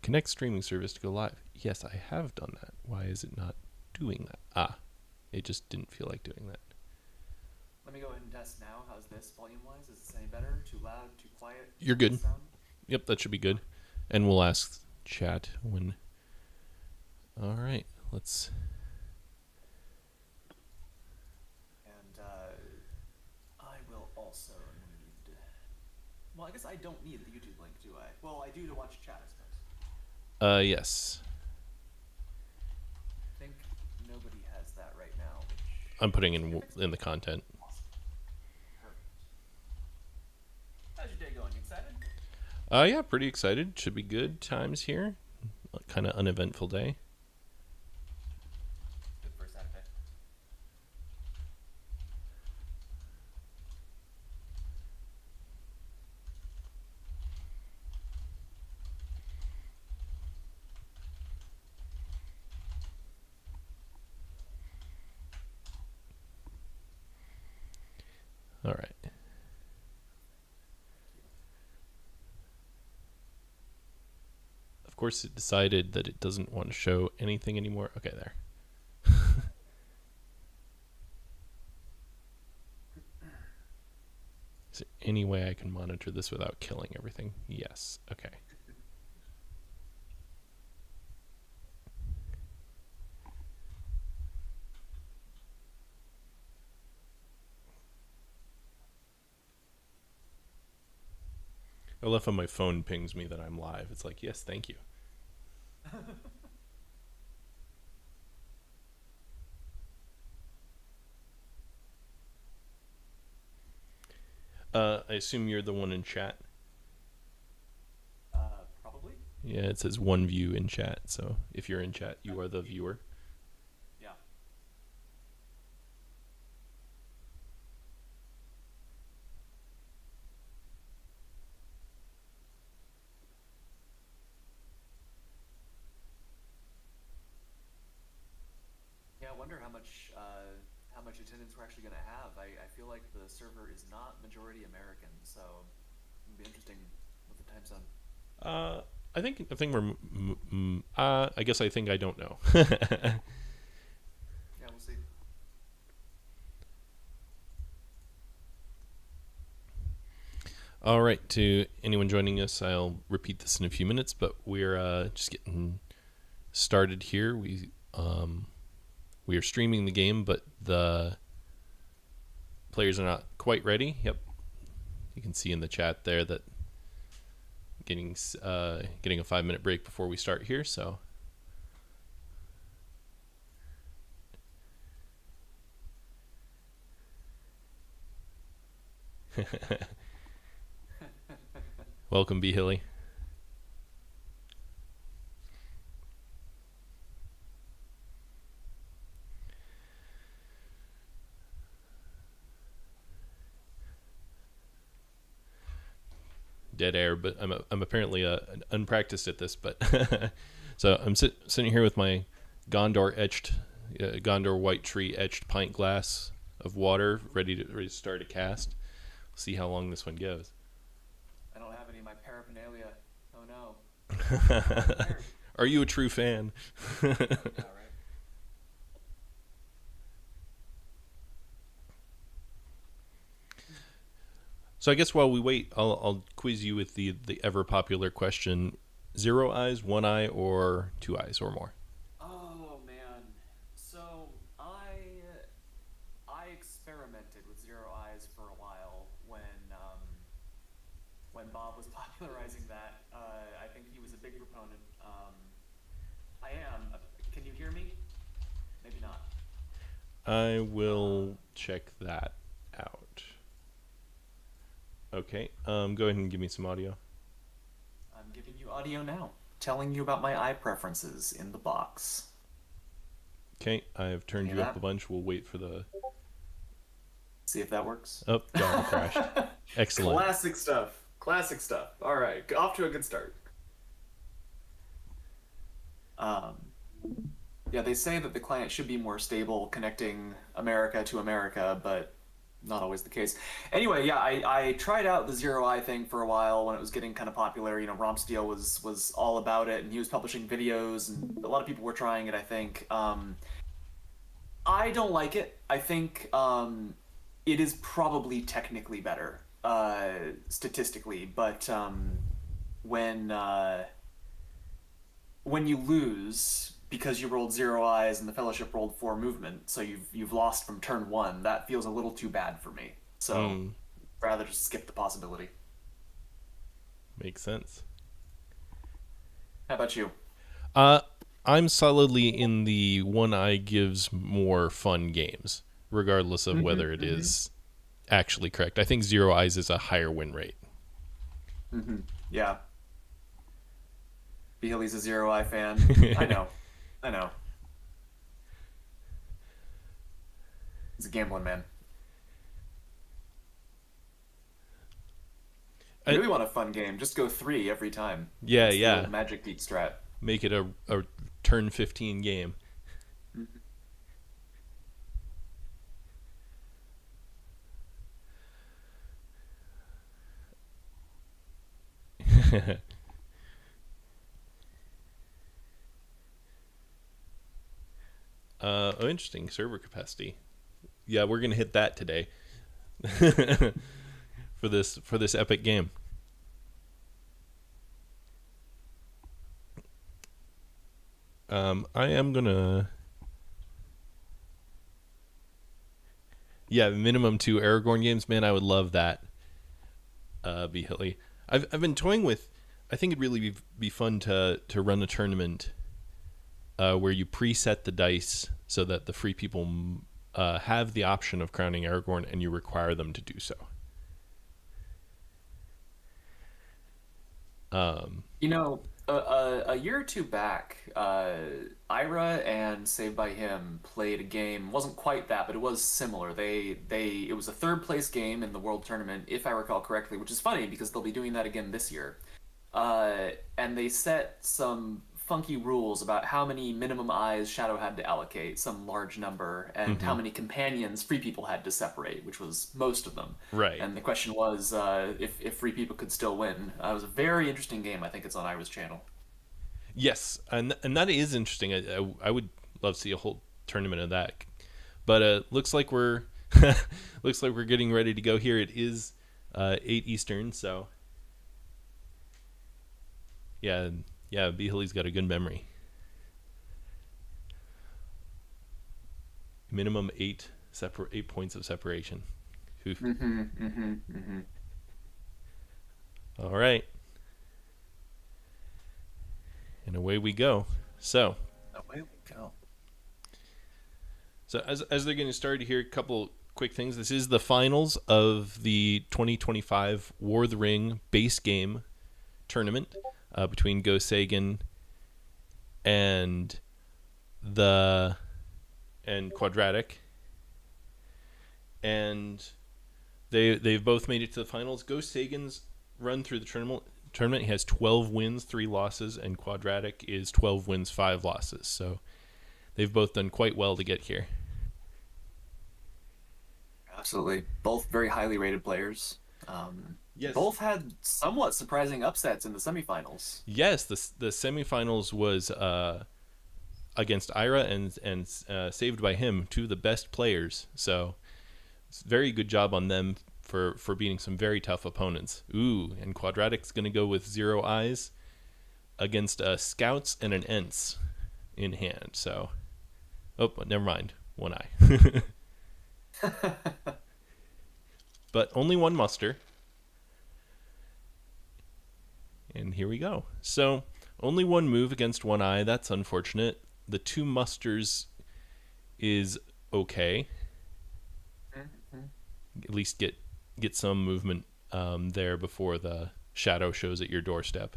Connect streaming service to go live. Yes, I have done that. Why is it not doing that? Ah, it just didn't feel like doing that. Let me go ahead and test now. How's this volume-wise? Is this any better? Too loud? Too quiet? You're How's good. this sound? Yep, that should be good. And we'll ask chat when... All right, let's... And I will also need... Well, I guess I don't need the YouTube link, do I? Well, I do to watch chat, I suppose. Yes. I think nobody has that right now. I'm putting in the content. Awesome. Perfect. How's your day going? You excited? Yeah, pretty excited. Should be good times here. Kind of uneventful day. Good for a Saturday. All right. Of course, it decided that it doesn't want to show anything anymore. Okay, there. Is there any way I can monitor this without killing everything? Yes. Okay. I love how my phone pings me that I'm live. It's like, yes, thank you. I assume you're the one in chat. Probably? Yeah, it says one view in chat. So if you're in chat, you are the viewer. Yeah. Yeah, I wonder how much attendance we're actually going to have. I feel like the server is not majority American, so it'll be interesting with the time zone. I think we're. I guess I think I don't know. Yeah, we'll see. All right, to anyone joining us, I'll repeat this in a few minutes, but we're just getting started here. We are streaming the game, but the players are not quite ready. Yep, you can see in the chat there that getting a 5-minute break before we start here. So. Welcome, B. Hilly. Dead air, but I'm apparently unpracticed at this. But so I'm sitting here with my Gondor white tree etched pint glass of water, ready to start a cast. See how long this one goes. I don't have any of my paraphernalia. Oh no. Are you a true fan? Yeah, right. So I guess while we wait, I'll quiz you with the ever popular question: 0 eyes, 1 eye, or 2 eyes or more? Oh man. So I experimented with zero eyes for a while when Bob was popularizing that. I think he was a big proponent. I am. Can you hear me? Maybe not. I will check that out. Okay, go ahead and give me some audio. I'm giving you audio now, telling you about my eye preferences in the box. Okay, I have turned Hear you up a that? bunch. We'll wait for the... See if that works. Oh, God, it crashed. Excellent. Classic stuff. Classic stuff. All right, off to a good start. Um, yeah, they say that the client should be more stable connecting America to America, but not always the case. Anyway, yeah, I tried out the Zero Eye thing for a while when it was getting kind of popular. You know, Romsteel was all about it, and he was publishing videos, and a lot of people were trying it. I think. I don't like it. I think it is probably technically better, statistically, but when uh, when you lose because you rolled zero eyes and the Fellowship rolled four movement, so you've lost from turn one. That feels a little too bad for me. So Mm, rather just skip the possibility. makes sense. How about you? Uh, I'm solidly in the one eye gives more fun games, regardless of Mm-hmm. whether it Mm-hmm. is actually correct. I think zero eyes is a higher win rate. Mm-hmm. Yeah, Behaley's a zero eye fan. I know. I know. He's a gambling man. You I, really want a fun game? Just go three every time. yeah, That's the yeah. old Magic Geek strat. Make it a turn 15 game. Mhm. Oh, interesting server capacity. Yeah, we're gonna hit that today for this epic game. I am gonna minimum two Aragorn games. Man, I would love that. Be Hilly. I've been toying with. I think it'd really be fun to run a tournament where you preset the dice so that the free people have the option of crowning Aragorn, and you require them to do so. Um, You know, a year or two back, Ira and Saved by Him played a game. Wasn't quite that, but it was similar. It was a third place game in the World Tournament, if I recall correctly, which is funny because they'll be doing that again this year. And they set some funky rules about how many minimum eyes Shadow had to allocate, some large number, and how mhm. many companions free people had to separate, which was most of them. Right. And the question was if free people could still win. It was a very interesting game. I think it's on Ira's channel. Yes, and that is interesting. I would love to see a whole tournament of that. But looks like we're looks like we're getting ready to go here. It is 8 Eastern, so yeah, yeah. Behaley's got a good memory. Minimum 8 points of separation. Oof. Mm-hmm, mm-hmm, mm-hmm. All right, and away we go. So Away we go. as they're getting started here, a couple quick things. This is the finals of the 2025 War of the Ring base game tournament between GoSagan and the and Quadratic, and they've both made it to the finals. GoSagan's run through the tournament. He has 12 wins, 3 losses, and Quadratic is 12 wins, 5 losses. So they've both done quite well to get here. Absolutely. Both very highly rated players. Yes. Both had somewhat surprising upsets in the semifinals. Yes, the semifinals was against Ira and Saved by Him, two of the best players. So it's very good job on them for beating some very tough opponents. Ooh, and Quadratic's going to go with zero eyes against Scouts and an Ents in hand. So, oh, never mind, one eye. But only one muster. And here we go. So, only one move against one eye. That's unfortunate. The two musters is okay. At least get some movement there before the shadow shows at your doorstep.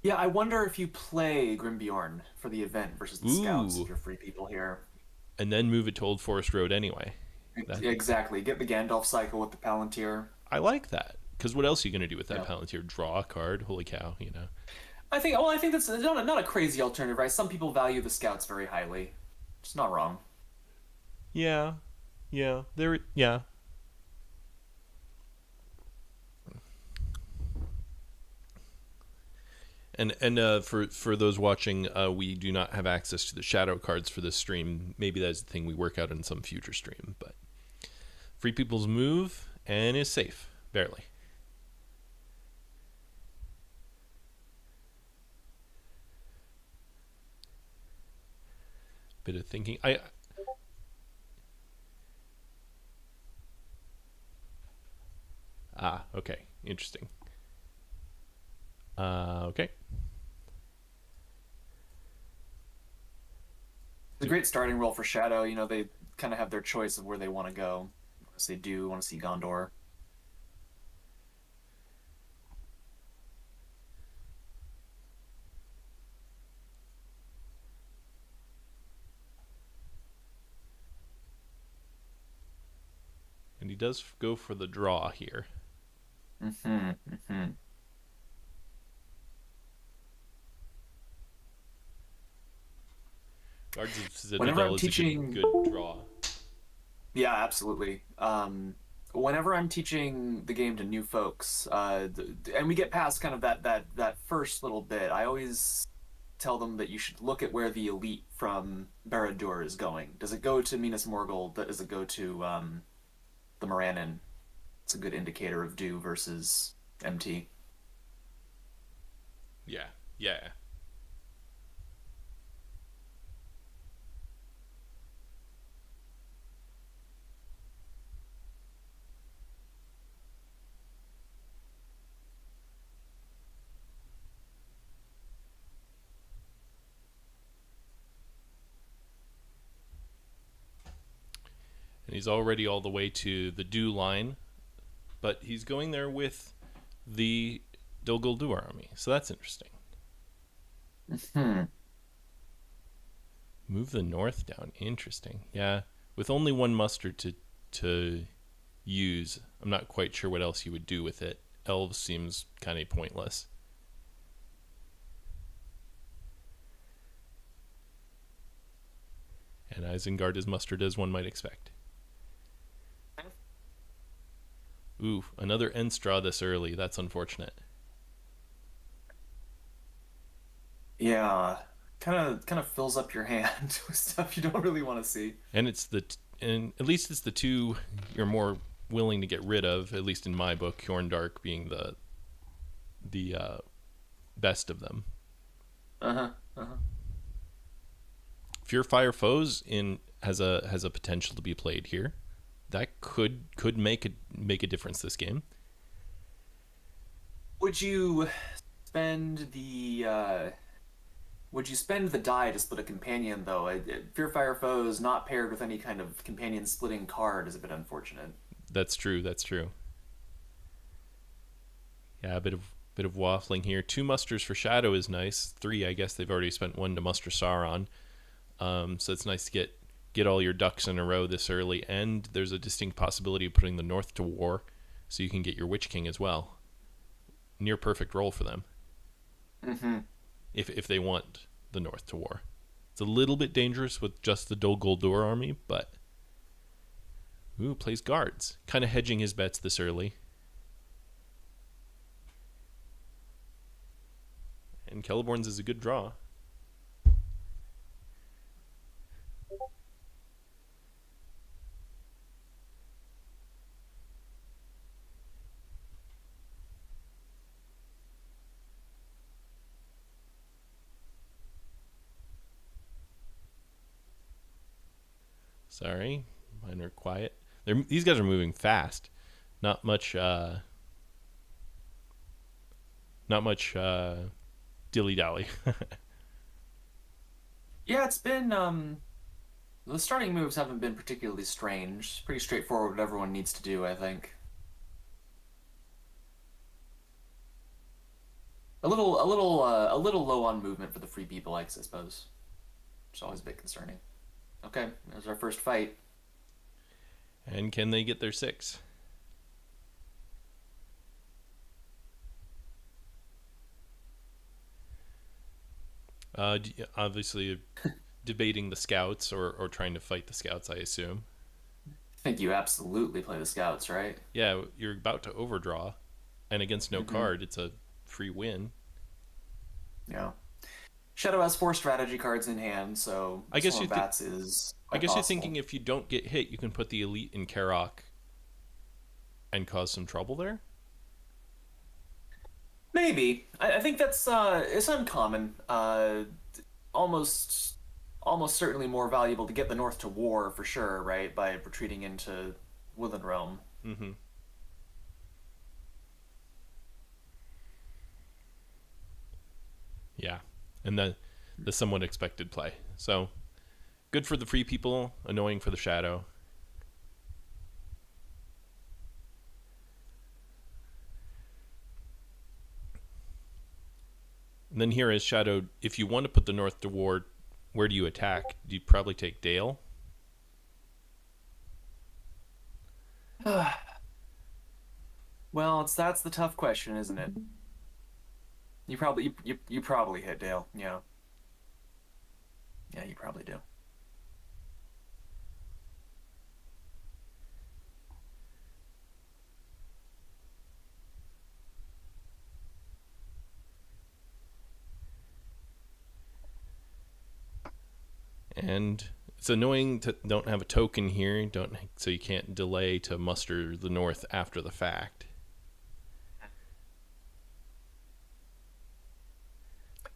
Yeah, I wonder if you play Grimbjorn for the event versus the Scouts if Ooh, you're free people here. and then move it to Old Forest Road anyway. That Exactly. Get the Gandalf cycle with the Palantir. I like that because what else are you gonna do with that Yeah. Palantir? Draw a card? Holy cow! You know. I think that's not a crazy alternative, right? Some people value the Scouts very highly. It's not wrong. Yeah, yeah. There. Yeah. And for those watching, we do not have access to the shadow cards for this stream. Maybe that's the thing we work out in some future stream. But Free People's move and is safe, barely. Bit of thinking. Okay, interesting. Okay. It's a great starting role for Shadow. You know, they kind of have their choice of where they want to go. Unless they do want to see Gondor. And he does go for the draw here. Mm-hmm. Mm-hmm. Guards of Whenever Citadel I'm is a teaching, good draw. yeah, absolutely. Whenever I'm teaching the game to new folks, and we get past kind of that first little bit, I always tell them that you should look at where the elite from Barad-dûr is going. Does it go to Minas Morgul? Does it go to the Morannon? It's a good indicator of do versus MT. Yeah, yeah. And he's already all the way to the do line, but he's going there with the Dol Guldur army, so that's interesting. Hmm. Move the north down, interesting. Yeah, with only one muster to use, I'm not quite sure what else you would do with it. Elves seems kind of pointless. And Isengard is mustered as one might expect. Ooh, another end straw this early. That's unfortunate. Yeah, kind of fills up your hand with stuff you don't really want to see. And and at least it's the two you're more willing to get rid of. At least in my book, Hjorndark being the best of them. Uh-huh. Uh-huh. Fear Fire Foes in has a potential to be played here. That could make a difference this game. Would you spend the would you spend the die to split a companion though? Fear Fire Foes not paired with any kind of companion splitting card is a bit unfortunate. That's true. That's true. Yeah, a bit of waffling here. 2 musters for Shadow is nice. 3, I guess they've already spent 1 to muster Sauron. So it's nice to get all your ducks in a row this early, and there's a distinct possibility of putting the North to war, so you can get your Witch King as well. Near perfect role for them. Mm-hmm. If they want the North to war. It's a little bit dangerous with just the Dol Guldur army, but plays guards, kind of hedging his bets this early. And Celeborn's is a good draw. Sorry, mine are quiet. These guys are moving fast. Not much. Not much dilly dally. Yeah, it's been the starting moves haven't been particularly strange. It's pretty straightforward what everyone needs to do, I think. A little low on movement for the free people, I suppose. It's always a bit concerning. Okay, there's our first fight. And can they get their 6? Obviously, debating the scouts or trying to fight the scouts, I assume. I think you absolutely play the scouts, right? Yeah, you're about to overdraw, and against no Mm-hmm. card, it's a free win. Yeah. Shadow has 4 strategy cards in hand, so I guess Storm of Bats is I quite guess you're thinking possible. if you don't get hit, you can put the elite in Karok and cause some trouble there. Maybe. I think that's it's uncommon. Almost almost certainly more valuable to get the North to war for sure, right? By retreating into Woodland Realm. Mm-hmm. Yeah, and the somewhat expected play. So good for the free people, annoying for the shadow. And then here is shadow. If you want to put the North to war, where do you attack? Do you probably take Dale? Well, it's that's the tough question, isn't it? You probably hit Dale. Yeah. Yeah, you probably do. And it's annoying to don't have a token here, don't so you can't delay to muster the North after the fact.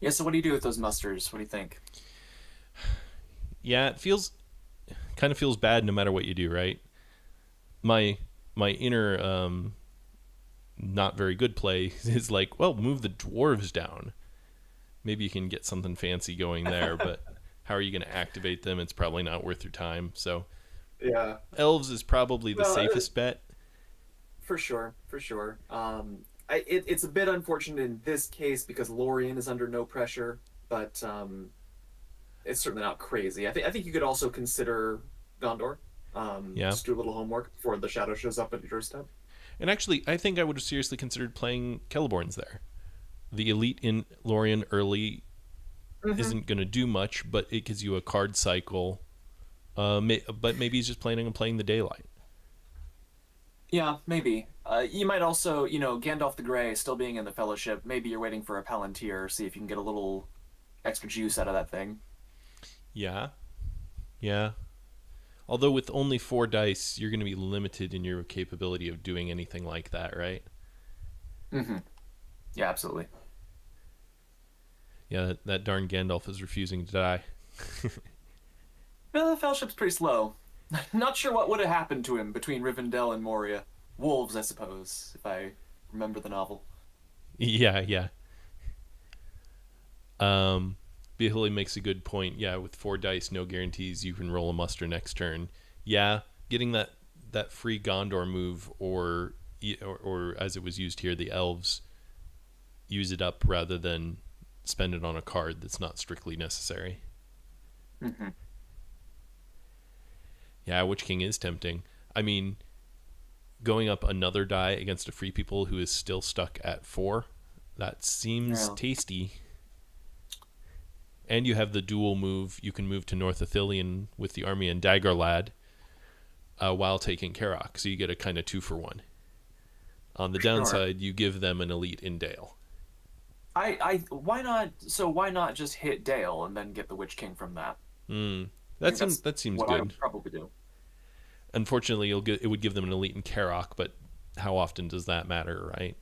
Yeah, so what do you do with those musters? What do you think? Yeah, it feels kind of feels bad no matter what you do, right? My my inner not very good play is like, well, move the dwarves down. Maybe you can get something fancy going there, but how are you going to activate them? It's probably not worth your time. So Yeah. elves is probably the Well, safest bet. for sure, for sure. It's a bit unfortunate in this case because Lorien is under no pressure, but it's certainly not crazy. I think you could also consider Gondor. Yeah. Just do a little homework before the shadow shows up at your doorstep. And actually, I think I would have seriously considered playing Celeborns there. The elite in Lorien early Hmm. isn't going to do much, but it gives you a card cycle. But maybe he's just planning on playing the daylight. Yeah, maybe. You might also, Gandalf the Grey still being in the Fellowship. Maybe you're waiting for a Palantir, see if you can get a little extra juice out of that thing. Yeah, yeah. Although with only 4 dice, you're going to be limited in your capability of doing anything like that, right? Hmm. Yeah, absolutely. Yeah, that darn Gandalf is refusing to die. The Fellowship's pretty slow. Not sure what would have happened to him between Rivendell and Moria. Wolves, I suppose, if I remember the novel. Yeah, yeah. Um, Billy makes a good point. Yeah, with 4 dice, no guarantees you can roll a muster next turn. Yeah, getting that free Gondor move, or as it was used here, the elves use it up rather than spend it on a card that's not strictly necessary. Hmm. Yeah, Witch King is tempting. I mean, going up another die against a free people who is still stuck at 4, that seems Yeah, tasty. And you have the dual move. You can move to North Ithilien with the army and Dagger Lad while taking Karok. So you get a kind of 2-for-1. On the sure. downside, you give them an elite in Dale. Why not? So why not just hit Dale and then get the Witch King from that? Mm, I think that's that seems what I good. would probably do. Unfortunately, it would give them an elite in Karok, but how often does that matter, right?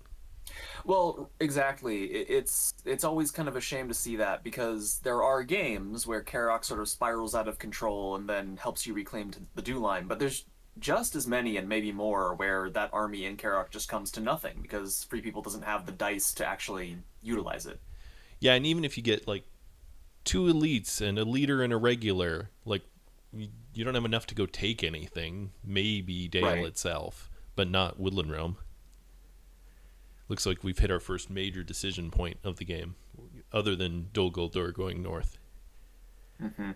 Well, exactly. It's always kind of a shame to see that because there are games where Karok sort of spirals out of control and then helps you reclaim the dew line, but there's just as many and maybe more where that army in Karok just comes to nothing because Free People doesn't have the dice to actually utilize it. Yeah, and even if you get like 2 elites and a leader and a regular, like you don't have enough to go take anything. Maybe Dale Right. itself, but not Woodland Realm. Looks like we've hit our first major decision point of the game, other than Dol Guldur going north. Hmm.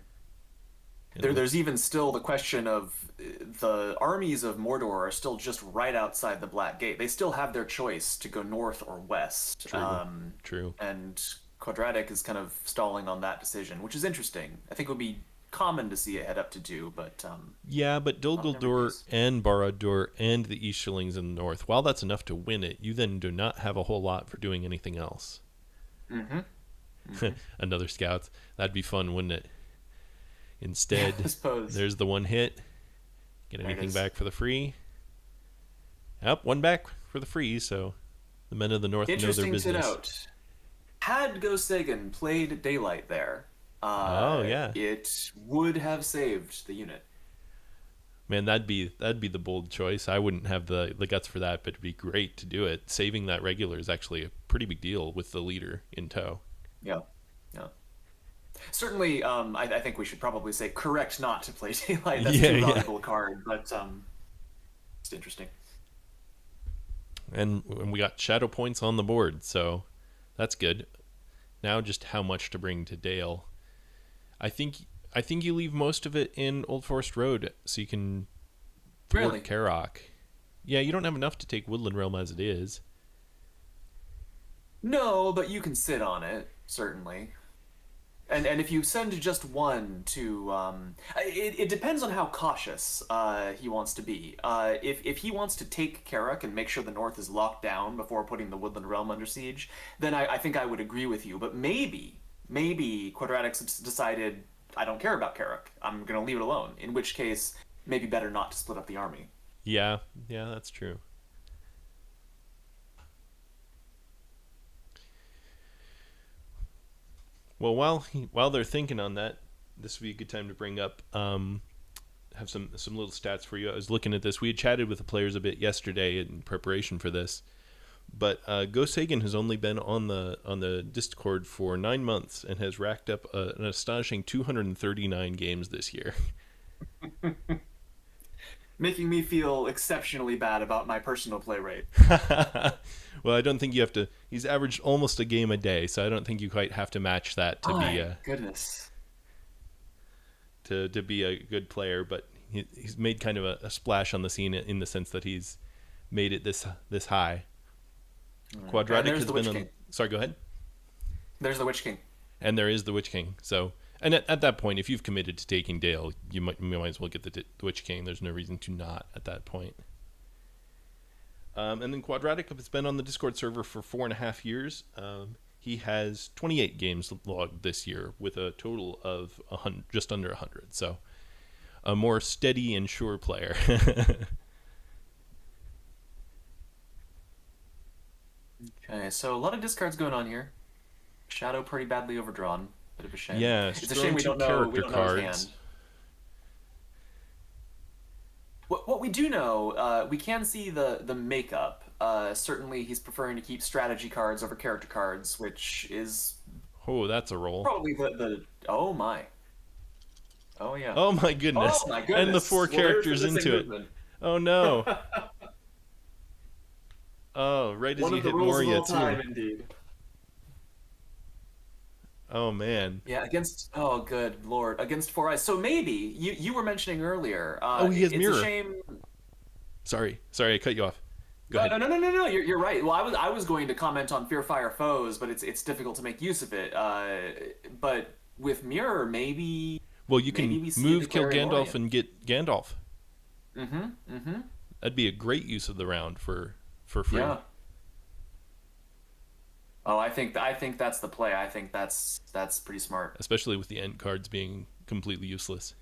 And it There's looks even still the question of the armies of Mordor are still just right outside the Black Gate. They still have their choice to go north or west. true, true. And Quadratic is kind of stalling on that decision, which is interesting. I think it would be common to see it head up to do, but Yeah, but Dol not in every Guldur case. and Barad-dûr and the Easterlings in the north, while that's enough to win it, you then do not have a whole lot for doing anything else. Hmm. Mm-hmm. Another scouts. That'd be fun, wouldn't it? Yeah, I Instead, suppose. there's the one hit. Get There it anything is. back for the free? Yep, one back for the free, so the men of the North know their Interesting to business. note, had GoSagan played Daylight there, Oh yeah. it would have saved the unit. Man, that'd be the bold choice. I wouldn't have the guts for that, but it'd be great to do it. Saving that regular is actually a pretty big deal with the leader in tow. Yeah, yeah. Certainly, I think we should probably say correct not to play Daylight. That's Yeah, too yeah. valuable a card, but it's interesting. And we got shadow points on the board, so that's good. Now just how much to bring to Dale. I think I think you leave most of it in Old Forest Road so you can thwart Really? Karok. Yeah, you don't have enough to take Woodland Realm as it is. No, but you can sit on it, certainly. And if you send just one to, it depends on how cautious he wants to be. If he wants to take Karak and make sure the North is locked down before putting the Woodland Realm under siege, then I think I would agree with you. But maybe Quadratic's decided I don't care about Karak. I'm gonna leave it alone. In which case, maybe better not to split up the army. Yeah, yeah, that's true. Well, while they're thinking on that, this would be a good time to bring up have some little stats for you. I was looking at this. We had chatted with the players a bit yesterday in preparation for this, but GoSagan has only been on the Discord for 9 months and has racked up an astonishing 239 games this year. Making me feel exceptionally bad about my personal play rate. Well, I don't think you have to. He's averaged almost a game a day, so I don't think you quite have to match that to be My a goodness. to be a good player. But he's made kind of a splash on the scene in the sense that he's made it this high. And Quadratic there's has the been Witch on. King. Sorry, go ahead. There's the Witch King. And there is the Witch King. So, and at that point, if you've committed to taking Dale, you might as well get the Witch King. There's no reason to not at that point. And then Quadratic has been on the Discord server for 4.5 years. He has 28 games logged this year with a total of just under 100. So a more steady and sure player. Okay, so a lot of discards going on here. Shadow pretty badly overdrawn. Bit of a shame. Yeah, It's a throwing shame we two don't know character his cards. hand. What we do know, we can see the makeup. Certainly, he's preferring to keep strategy cards over character cards, which is Oh, that's a roll. probably the oh my. Oh yeah. Oh my Oh goodness. my And the four goodness. Well, there's the characters missing into it. movement. Oh no. Oh, right as One he of the hit rules of Moria all time, too. indeed. Oh man. Yeah, against oh good lord, against Four Eyes. So maybe you were mentioning earlier. Oh, he has It's a mirror. shame. Sorry, I cut you off. Go No, ahead. no, no, no, no, no. You're right. Well, I was going to comment on Fear Fire Foes, but it's difficult to make use of it. But with Mirror, Well, you maybe can we see a move, kill Declaring Gandalf, Orient. and get Gandalf. Mm-hmm. Mm-hmm. That'd be a great use of the round for free. Yeah. Oh, I think that's the play. I think that's pretty smart. Especially with the end cards being completely useless.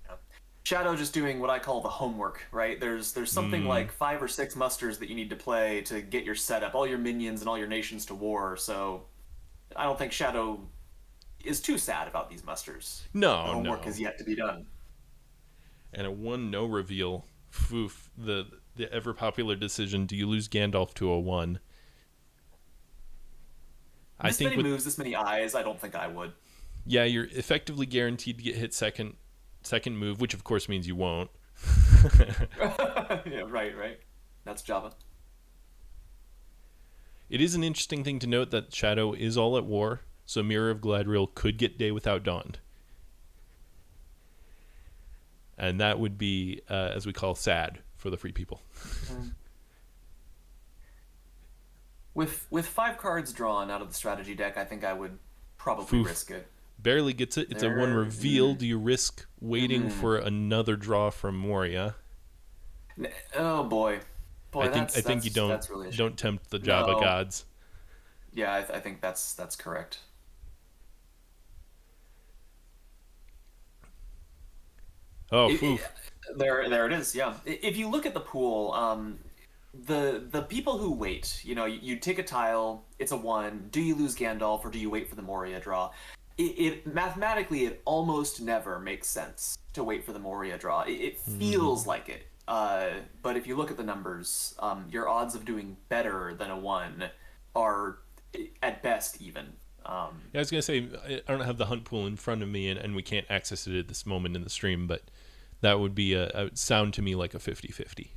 Yeah. Shadow just doing what I call the homework, right? There's something Mm, like 5 or 6 musters that you need to play to get your setup, all your minions and all your nations to war. So I don't think Shadow is too sad about these musters. The no, homework no. is yet to be done. And a 1-no reveal. Foof. The ever popular decision: do you lose Gandalf to a 1? I This think many with moves, this many eyes, I don't think I would. yeah, you're effectively guaranteed to get hit second move, which of course means you won't. Yeah, right, right. That's Java. It is an interesting thing to note that Shadow is all at war, so Mirror of Gladriel could get Day Without Dawn. And that would be, as we call, sad for the free people. Mm. With 5 cards drawn out of the strategy deck, I think I would probably Foof. risk it. Barely gets it. It's a 1 There. reveal. Do you risk waiting Mm. for another draw from Moria? Oh boy, boy, I think you don't that's really a shame. don't tempt the Java No, gods. yeah, I think that's correct. Oh, It, phew. it, there it is. Yeah. If you look at the pool, the people who wait, you take a tile, it's a one. Do you lose Gandalf or do you wait for the Moria draw? It mathematically it almost never makes sense to wait for the Moria draw. It feels Mm. like it. But if you look at the numbers, your odds of doing better than a one are at best even. Yeah, I was gonna say I don't have the hunt pool in front of me, and we can't access it at this moment in the stream, but that would be a would sound to me like a 50-50.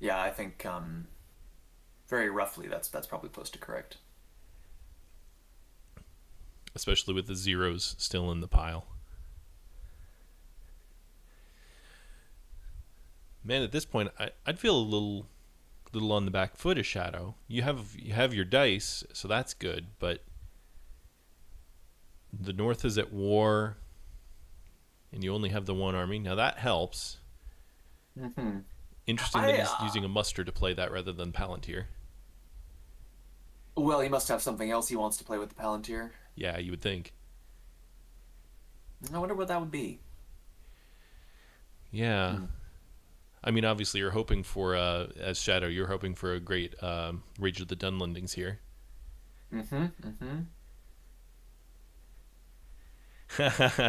Yeah, I think very roughly that's probably close to correct. Especially with the zeros still in the pile. Man, at this point, I'd feel a little on the back foot of Shadow. You have your dice, so that's good, but the North is at war, and you only have the one army. Now that helps. Hmm. Interesting that I he's using a muster to play that rather than Palantir. Well, he must have something else he wants to play with the Palantir. Yeah, you would think. I wonder what that would be. Yeah. Hmm. I mean, obviously, you're hoping for, as Shadow, you're hoping for a great Rage of the Dunlendings here. Mm-hmm. Mm-hmm.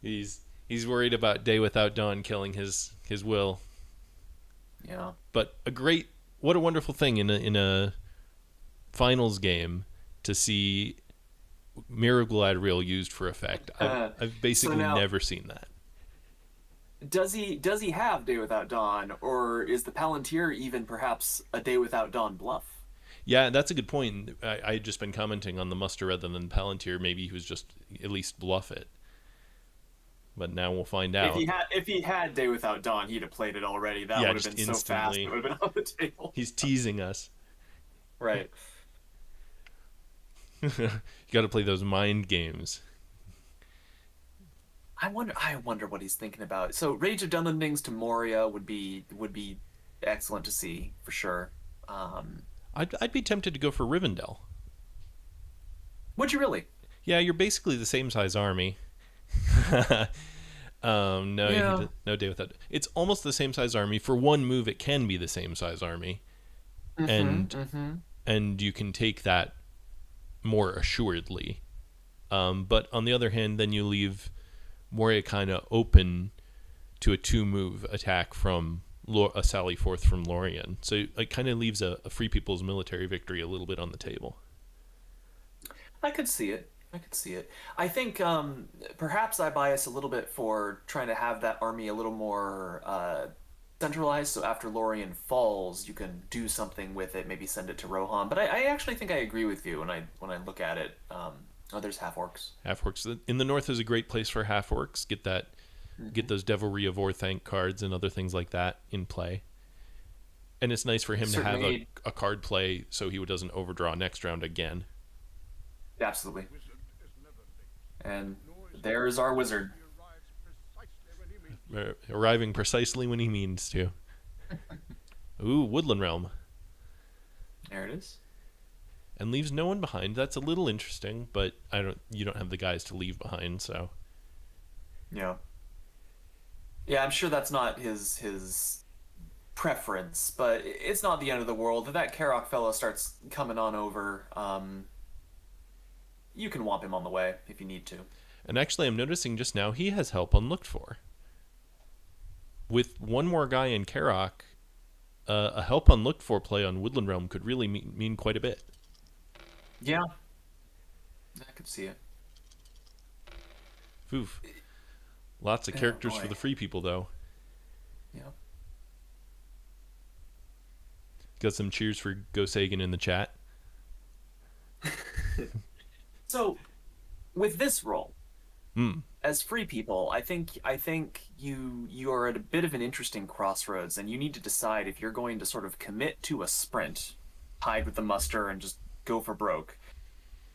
He's worried about Day Without Dawn killing his will. Yeah. But what a wonderful thing in a finals game to see Mirror Galadriel used for effect. I've So basically now, never seen that. does he have Day Without Dawn, or is the Palantir even perhaps a Day Without Dawn bluff? Yeah, that's a good point. I had just been commenting on the muster rather than Palantir. Maybe he was just at least bluff it. But now we'll find out. If he had Day Without Dawn, he'd have played it already. That Yeah, would have just been so fast. It instantly. would have been on the table. He's teasing us. Right. You got to play those mind games. I wonder what he's thinking about. So Rage of Dunlendings to Moria would be excellent to see for sure. Um, I'd be tempted to go for Rivendell. would you really? Yeah, you're basically the same size army. No, Yeah. no Day Without. It's almost the same size army. For one move, it can be the same size army, Mm-hmm. and Mm-hmm. and you can take that more assuredly. But on the other hand, then you leave Moria kind of open to a two-move attack from a sally forth from Lorien. So it kind of leaves a Free People's military victory a little bit on the table. I could see it. I could see it. I think perhaps I bias a little bit for trying to have that army a little more centralized. So after Lorien falls, you can do something with it. Maybe send it to Rohan. But I actually think I agree with you when I look at it. Oh, there's half orcs. Half orcs in the north is a great place for half orcs. Get Hmm. those Devilry of Orthanc cards and other things like that in play. And it's nice for him to have Certainly, a card play so he doesn't overdraw next round again. absolutely. And there's our wizard. Arriving precisely when he means to. Ooh, Woodland Realm. There it is. And leaves no one behind. That's a little interesting, but you don't have the guys to leave behind, so. Yeah. Yeah, I'm sure that's not his preference, but it's not the end of the world. If that Karok fellow starts coming on over, you can whomp him on the way if you need to. And actually, I'm noticing just now he has help unlooked for. With one more guy in Karok, a help unlooked for play on Woodland Realm could really mean quite a bit. Yeah, I could see it. Oof. Lots of Oh characters for boy. the free people, though. Yeah. Got some cheers for GoSagan in the chat. So with this role, Hmm. as free people, I think you are at a bit of an interesting crossroads, and you need to decide if you're going to sort of commit to a sprint, hide with the muster, and just go for broke.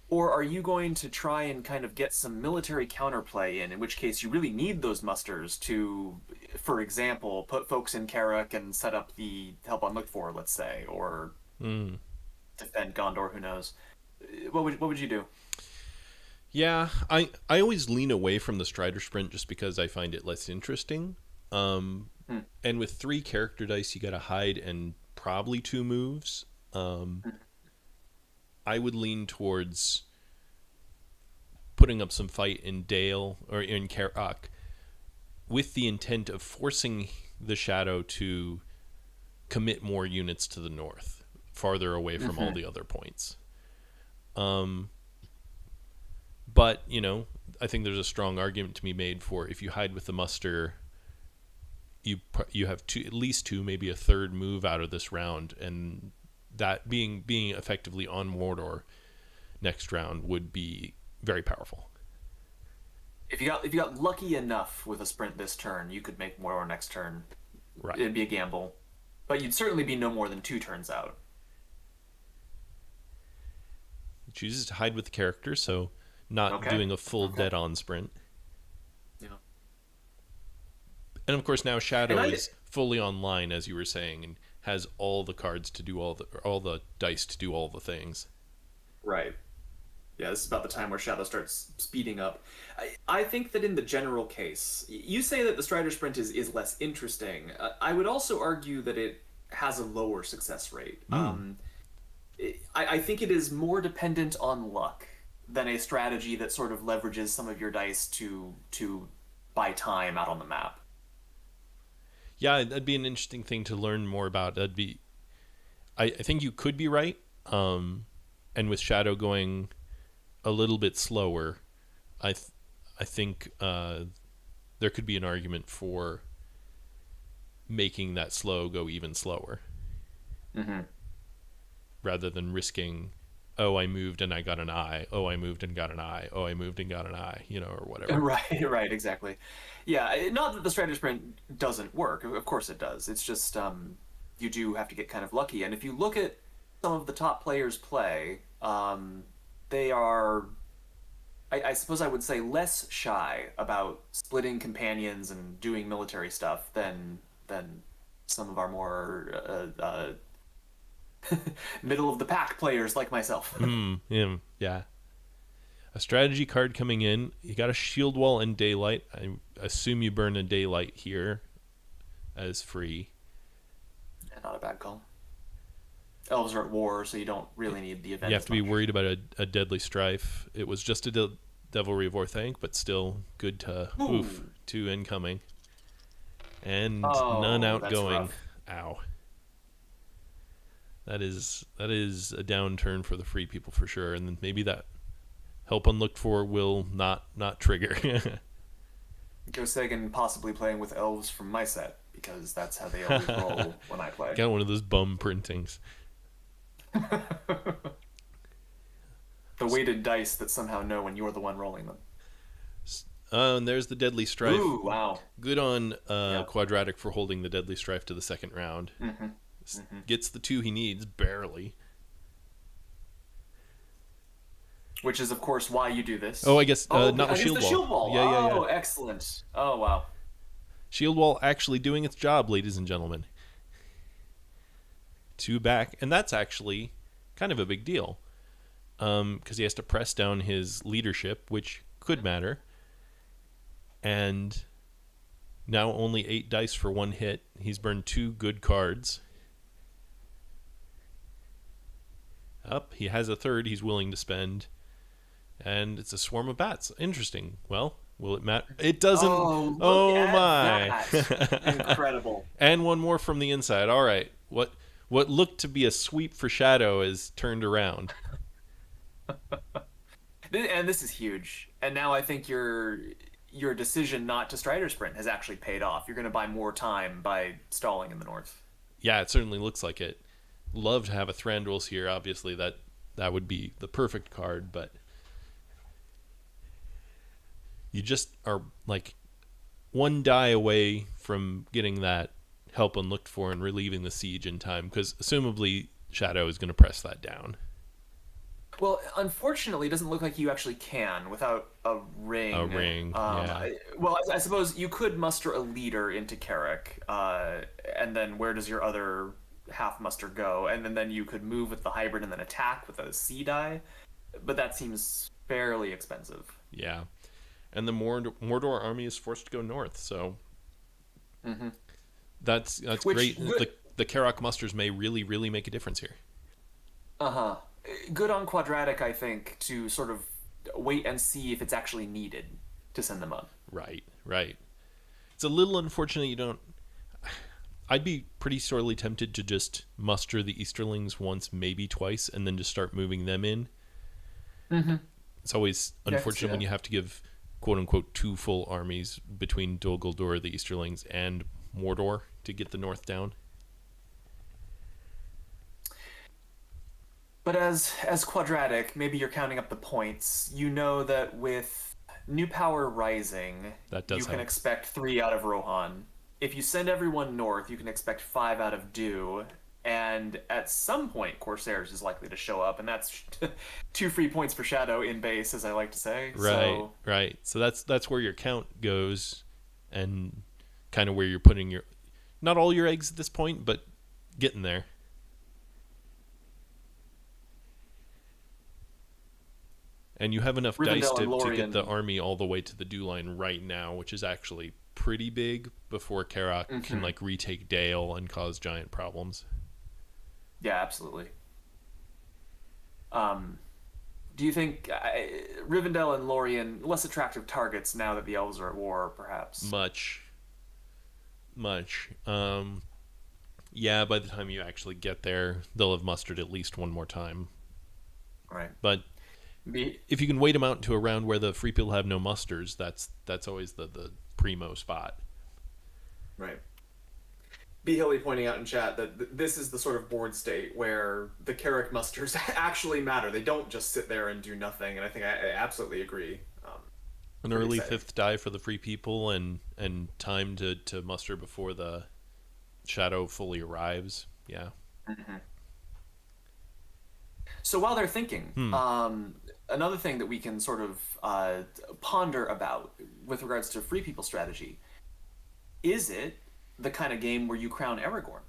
Or are you going to try and kind of get some military counterplay in which case you really need those musters to, for example, put folks in Carrick and set up the help unlooked for, let's say, or Hmm. defend Gondor, who knows? What would you do? Yeah, I always lean away from the Strider Sprint just because I find it less interesting. Um, Hmm. and with 3 character dice, you got to hide and probably 2 moves. Um, Hmm. I would lean towards putting up some fight in Dale or in Karak with the intent of forcing the Shadow to commit more units to the north, farther away from all Hmm. the other points. Um, but, I think there's a strong argument to be made for if you hide with the muster, you have at least 2, maybe a third move out of this round, and that being effectively on WotR next round would be very powerful. If you got lucky enough with a sprint this turn, you could make more next turn. Right. It'd be a gamble, but you'd certainly be no more than 2 turns out. He chooses to hide with the character, so not Okay. doing a full Okay. dead-on sprint. Yeah. And of course now And Shadow I is fully online, as you were saying, and has all the cards to do all the dice to do all the things. Right. Yeah, this is about the time where Shadow starts speeding up. I think that in the general case, you say that the Strider Sprint is less interesting. I would also argue that it has a lower success rate. Hmm. I think it is more dependent on luck than a strategy that sort of leverages some of your dice to buy time out on the map. Yeah, that'd be an interesting thing to learn more about. I think you could be right. And with Shadow going a little bit slower, I th- I think there could be an argument for making that slow go even slower Hmm. rather than risking, oh, I moved and I got an eye. Oh, I moved and got an eye. Oh, I moved and got an eye. Or whatever. Right, right, exactly. Yeah, not that the Strider Sprint doesn't work. Of course it does. It's just you do have to get kind of lucky. And if you look at some of the top players play, they are, I suppose I would say, less shy about splitting companions and doing military stuff than some of our more middle of the pack players like myself. Yeah. A strategy card coming in. You got a shield wall and daylight. I assume you burn a daylight here as free. Not a bad call. Elves are at war, so you don't really need the You event have as to be much. worried about a deadly strife. It was just a devilry of Orthanc, but still good to oof. Ooh. 2 incoming and none Oh, that's outgoing. rough. Ow. That is a downturn for the free people for sure, and then maybe that help unlooked for will not trigger. GoSagan possibly playing with elves from my set, because that's how they always roll when I play. Got one of those bum printings. The weighted dice that somehow know when you're the one rolling them. And there's the deadly strife. Ooh, wow. Good on Yeah. Quadratic for holding the deadly strife to the second round. Hmm. Hmm. Gets the 2 he needs barely. Which is, of course, why you do this. Oh, I guess Oh, not with against shield the wall. shield wall. Yeah. Oh, excellent. Oh, wow. Shield wall actually doing its job, ladies and gentlemen. 2 back, and that's actually kind of a big deal, because he has to press down his leadership, which could matter. And now only 8 dice for 1 hit. He's burned 2 good cards. Up, he has a third he's willing to spend, and it's a swarm of bats. Interesting. Well, will it matter? It doesn't. Oh, look Oh at my! that. Incredible. And one more from the inside. All right, what looked to be a sweep for Shadow is turned around. And this is huge. And now I think your decision not to Strider Sprint has actually paid off. You're going to buy more time by stalling in the north. Yeah, it certainly looks like it. Love to have a Thranduil's here. Obviously, that would be the perfect card, but you just are like 1 die away from getting that help unlooked for and relieving the siege in time, because assumably Shadow is going to press that down. Well, unfortunately, it doesn't look like you actually can without a ring. A ring, yeah. Well, I suppose you could muster a leader into Carrick, and then where does your other half muster go? And then you could move with the hybrid and then attack with a C die. But that seems fairly expensive. Yeah, and the Mordor army is forced to go north. So Hmm. that's Which great. good, The Karak musters may really make a difference here. uh-huh. Good on Quadratic, I think, to sort of wait and see if it's actually needed to send them up. Right, right. It's a little unfortunate you don't. I'd be pretty sorely tempted to just muster the Easterlings once, maybe twice, and then just start moving them in. Hmm. It's always Yeah, I can see unfortunate when that. you have to give quote unquote two full armies between Dol Guldur, the Easterlings, and Mordor to get the north down. But as Quadratic, maybe you're counting up the points. You know that with New Power Rising, That you does can help. expect 3 out of Rohan. If you send everyone north, you can expect 5 out of Dew. And at some point, Corsairs is likely to show up, and that's 2 free points for Shadow in base, as I like to say. Right, So, right. So that's where your count goes, and kind of where you're putting your not all your eggs at this point, but getting there. And you have enough dice Rivendell and to get the Lorien. army all the way to the dew line right now, which is actually pretty big before Karak can Hmm. like retake Dale and cause giant problems. Yeah, absolutely. Um, do you think Rivendell and Lorien less attractive targets now that the elves are at war, perhaps? Much, much. Yeah, by the time you actually get there, they'll have mustered at least one more time. Right. But Be if you can wait them out to a round where the free people have no musters, that's always the primo spot. right. B. Hilly pointing out in chat that this is the sort of board state where the Carrick musters actually matter. They don't just sit there and do nothing, and I think I absolutely agree. An Pretty early exciting. fifth die for the free people and time to muster before the shadow fully arrives. Yeah. Hmm. So while they're thinking, Hmm. another thing that we can sort of ponder about with regards to free people strategy is it the kind of game where you crown Aragorn?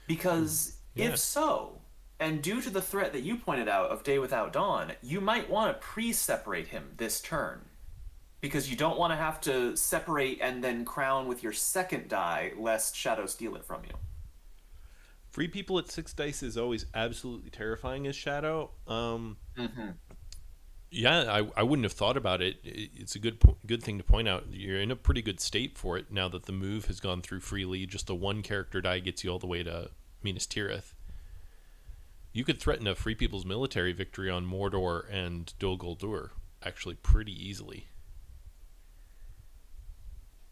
Because Yeah. if so, and due to the threat that you pointed out of Day Without Dawn, you might want to pre-separate him this turn. Because you don't want to have to separate and then crown with your second die, lest Shadow steal it from you. Free people at 6 dice is always absolutely terrifying as shadow. Hmm. Yeah, I wouldn't have thought about it. It's a good thing to point out. You're in a pretty good state for it now that the move has gone through freely. Just the one character die gets you all the way to Minas Tirith. You could threaten a Free People's military victory on Mordor and Dol Guldur actually pretty easily.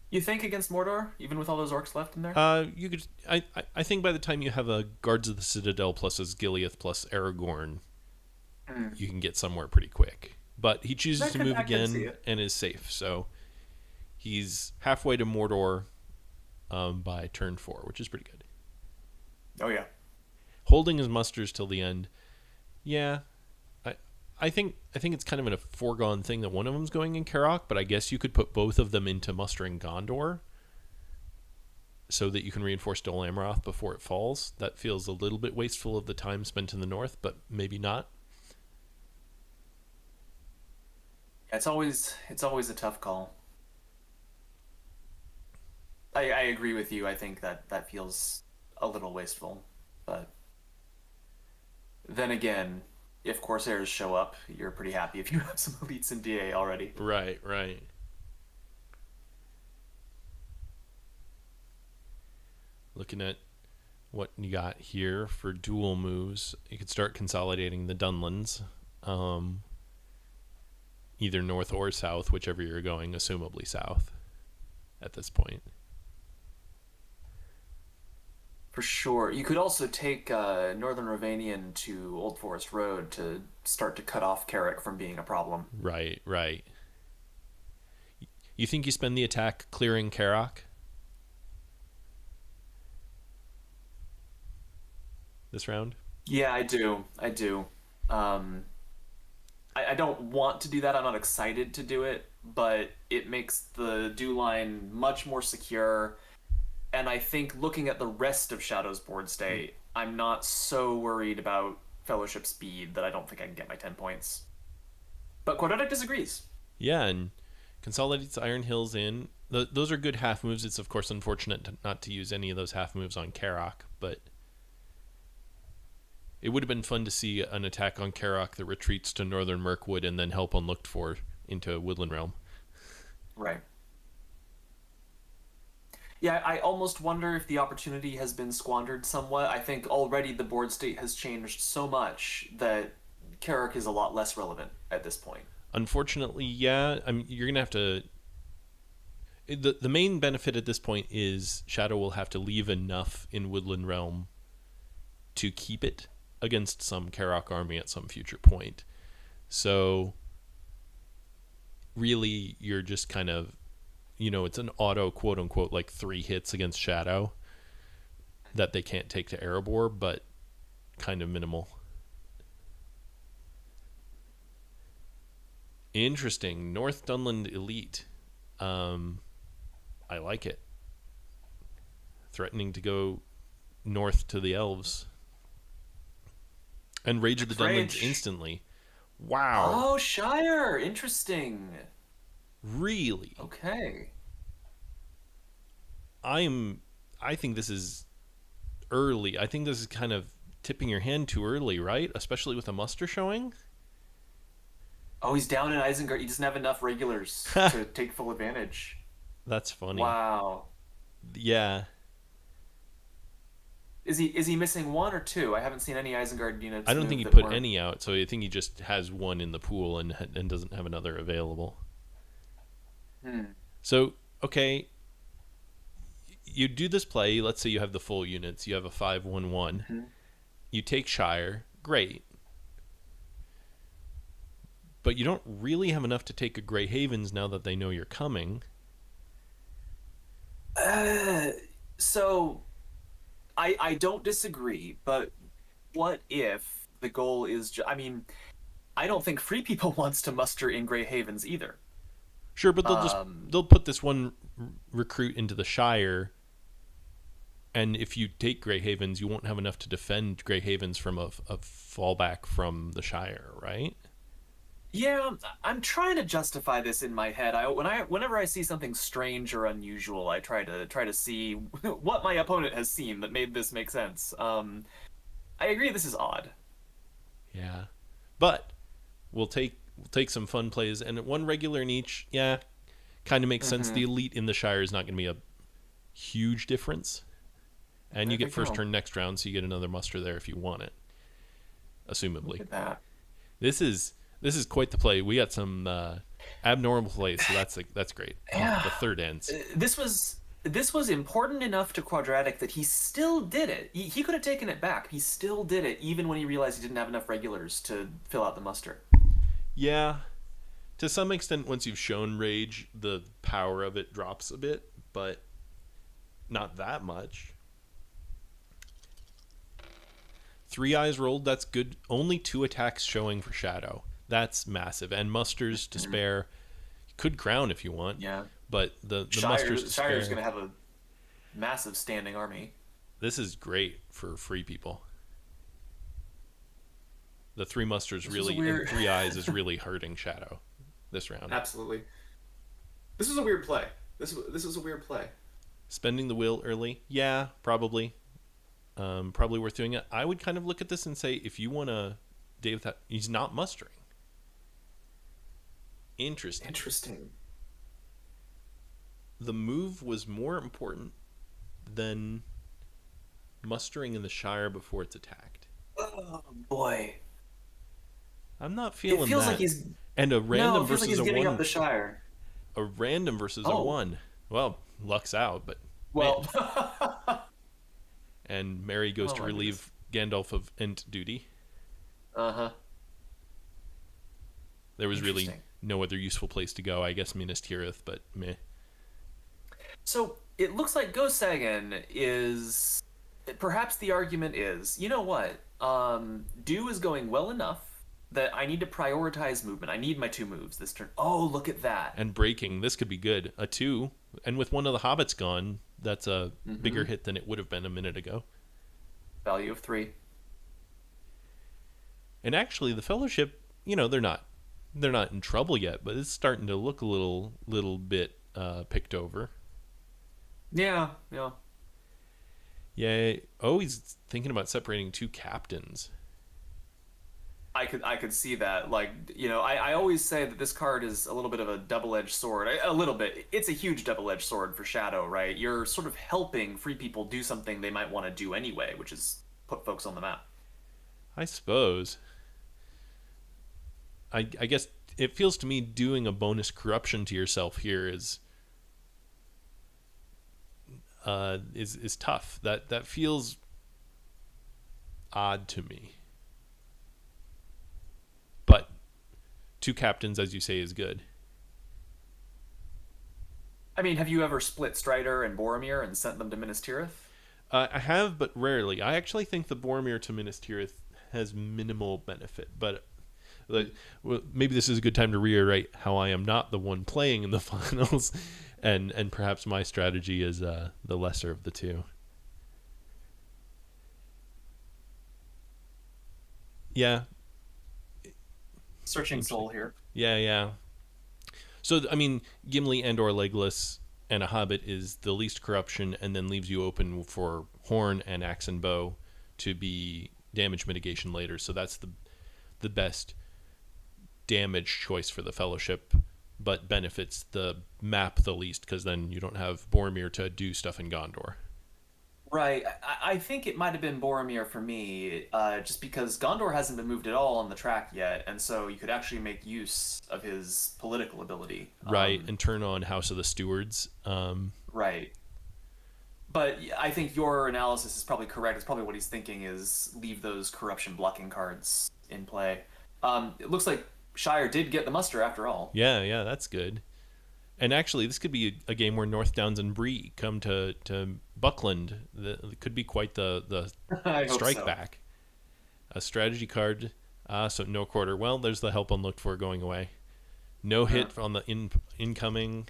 You think against Mordor, even with all those orcs left in there? You could. I think by the time you have a Guards of the Citadel plus a Gileath plus Aragorn, Mm. you can get somewhere pretty quick. But he chooses to move I can see again it. and is safe. So he's halfway to Mordor by turn 4, which is pretty good. Oh yeah. Holding his musters till the end, yeah. I I think it's kind of a foregone thing that one of them's going in Karok, but I guess you could put both of them into mustering Gondor so that you can reinforce Dol Amroth before it falls. That feels a little bit wasteful of the time spent in the north, but maybe not. It's always a tough call. I agree with you. I think that that feels a little wasteful, but then again, if Corsairs show up, you're pretty happy if you have some elites in DA already. Right, right. Looking at what you got here for dual moves, you could start consolidating the Dunlands, um, either north or south, whichever you're going, assumably south at this point. For sure. You could also take Northern Ravanian to Old Forest Road to start to cut off Carrick from being a problem. Right, right. You think you spend the attack clearing Karok this round? Yeah, I do. I do. Um, I don't want to do that. I'm not excited to do it, but it makes the dew line much more secure. And I think looking at the rest of Shadow's board state, I'm not so worried about Fellowship speed that I don't think I can get my 10 points. But Quadratic disagrees. Yeah, and consolidates Iron Hills in. Those are good half moves. It's of course unfortunate not to use any of those half moves on Karok, but it would have been fun to see an attack on Karok that retreats to Northern Mirkwood and then help unlooked for into Woodland Realm. Right. Yeah, I almost wonder if the opportunity has been squandered somewhat. I think already the board state has changed so much that Carrick is a lot less relevant at this point. Unfortunately, yeah. I mean, you're gonna have to. The main benefit at this point is Shadow will have to leave enough in Woodland Realm to keep it against some Karok army at some future point. So really, you're just kind of, it's an auto quote unquote like 3 hits against Shadow that they can't take to Erebor, but kind of minimal. Interesting. North Dunland Elite. I like it. Threatening to go north to the elves. And Rage of the Dunlands instantly. Wow. Oh, Shire. Interesting. Really? Okay. I think this is early. I think this is kind of tipping your hand too early, right? Especially with a muster showing. Oh, he's down in Isengard. He doesn't have enough regulars to take full advantage. That's funny. Wow. Yeah. Is he missing 1 or 2? I haven't seen any Isengard units. I don't think he put any out, so I think he just has 1 in the pool and doesn't have another available. So, okay, you do this play. Let's say you have the full units. You have a 5-1-1. You take Shire. Great. But you don't really have enough to take a Grey Havens now that they know you're coming. So, I don't disagree, but what if the goal is... I mean, I don't think Free People wants to muster in Grey Havens either. Sure, but they'll put this one recruit into the Shire, and if you take Grey Havens, you won't have enough to defend Grey Havens from a fallback from the Shire, right? Yeah, I'm trying to justify this in my head. Whenever I see something strange or unusual, I try to see what my opponent has seen that made this make sense. I agree this is odd. Yeah, but we'll take some fun plays, and 1 regular in each. Yeah, kind of makes sense. The elite in the Shire is not going to be a huge difference, and you get first turn next round, so you get another muster there if you want it. Assumably, look at that. This is quite the play. We got some abnormal plays, so that's great. Yeah. The third ends. This was important enough to Quadratic that he still did it. He could have taken it back. He still did it, even when he realized he didn't have enough regulars to fill out the muster. Yeah. To some extent, once you've shown Rage, the power of it drops a bit, but not that much. 3 eyes rolled, that's good. Only 2 attacks showing for Shadow. That's massive. And musters to spare. You could crown if you want. Yeah. But the musters to spare. Shire's going to have a massive standing army. This is great for Free People. The 3 musters really, and 3 eyes is really hurting Shadow this round. Absolutely. This was a weird play. This was a weird play. Spending the will early? Yeah, probably. Probably worth doing it. I would kind of look at this and say, if you want to day without, he's not mustering. Interesting. The move was more important than mustering in the Shire before it's attacked. Oh boy, I'm not feeling it feels that. Like he's and a random it feels versus like he's a giving 1. Up the Shire. A random versus a 1. Well, luck's out, but well. And Mary goes to relieve Gandalf of Ent duty. There was really no other useful place to go. I guess Minas Tirith, but meh. So it looks like GoSagan is... Perhaps the argument is, you know what? Dew is going well enough that I need to prioritize movement. I need my 2 moves this turn. Oh, look at that. And breaking. This could be good. A 2. And with one of the hobbits gone, that's a bigger hit than it would have been a minute ago. Value of 3. And actually, the Fellowship, they're not they're not in trouble yet, but it's starting to look a little bit picked over. Yeah, yeah. Yeah, always thinking about separating two captains. I could see that. Like, I always say that this card is a little bit of a double-edged sword. A little bit. It's a huge double-edged sword for Shadow, right? You're sort of helping free people do something they might want to do anyway, which is put folks on the map. I suppose. I guess it feels to me doing a bonus corruption to yourself here is tough. That feels odd to me. But two captains, as you say, is good. I mean, have you ever split Strider and Boromir and sent them to Minas Tirith? I have, but rarely. I actually think the Boromir to Minas Tirith has minimal benefit, but well, maybe this is a good time to reiterate how I am not the one playing in the finals, and perhaps my strategy is the lesser of the two. Yeah, Searching interesting. Soul here. Yeah, yeah. So I mean, Gimli and or Legolas and a Hobbit is the least corruption, and then leaves you open for Horn and Axe and Bow to be damage mitigation later. So that's the best damage choice for the Fellowship, but benefits the map the least because then you don't have Boromir to do stuff in Gondor. Right. I think it might have been Boromir for me, just because Gondor hasn't been moved at all on the track yet, and so you could actually make use of his political ability. Right, and turn on House of the Stewards. Right. But I think your analysis is probably correct. It's probably what he's thinking is leave those corruption blocking cards in play. It looks like Shire did get the muster after all. Yeah, yeah, that's good. And actually, this could be a game where North Downs and Bree come to Buckland. It could be quite the I hope strike so. back. A strategy card. So no quarter. Well, there's the help unlooked for going away. No Yeah. hit on the incoming,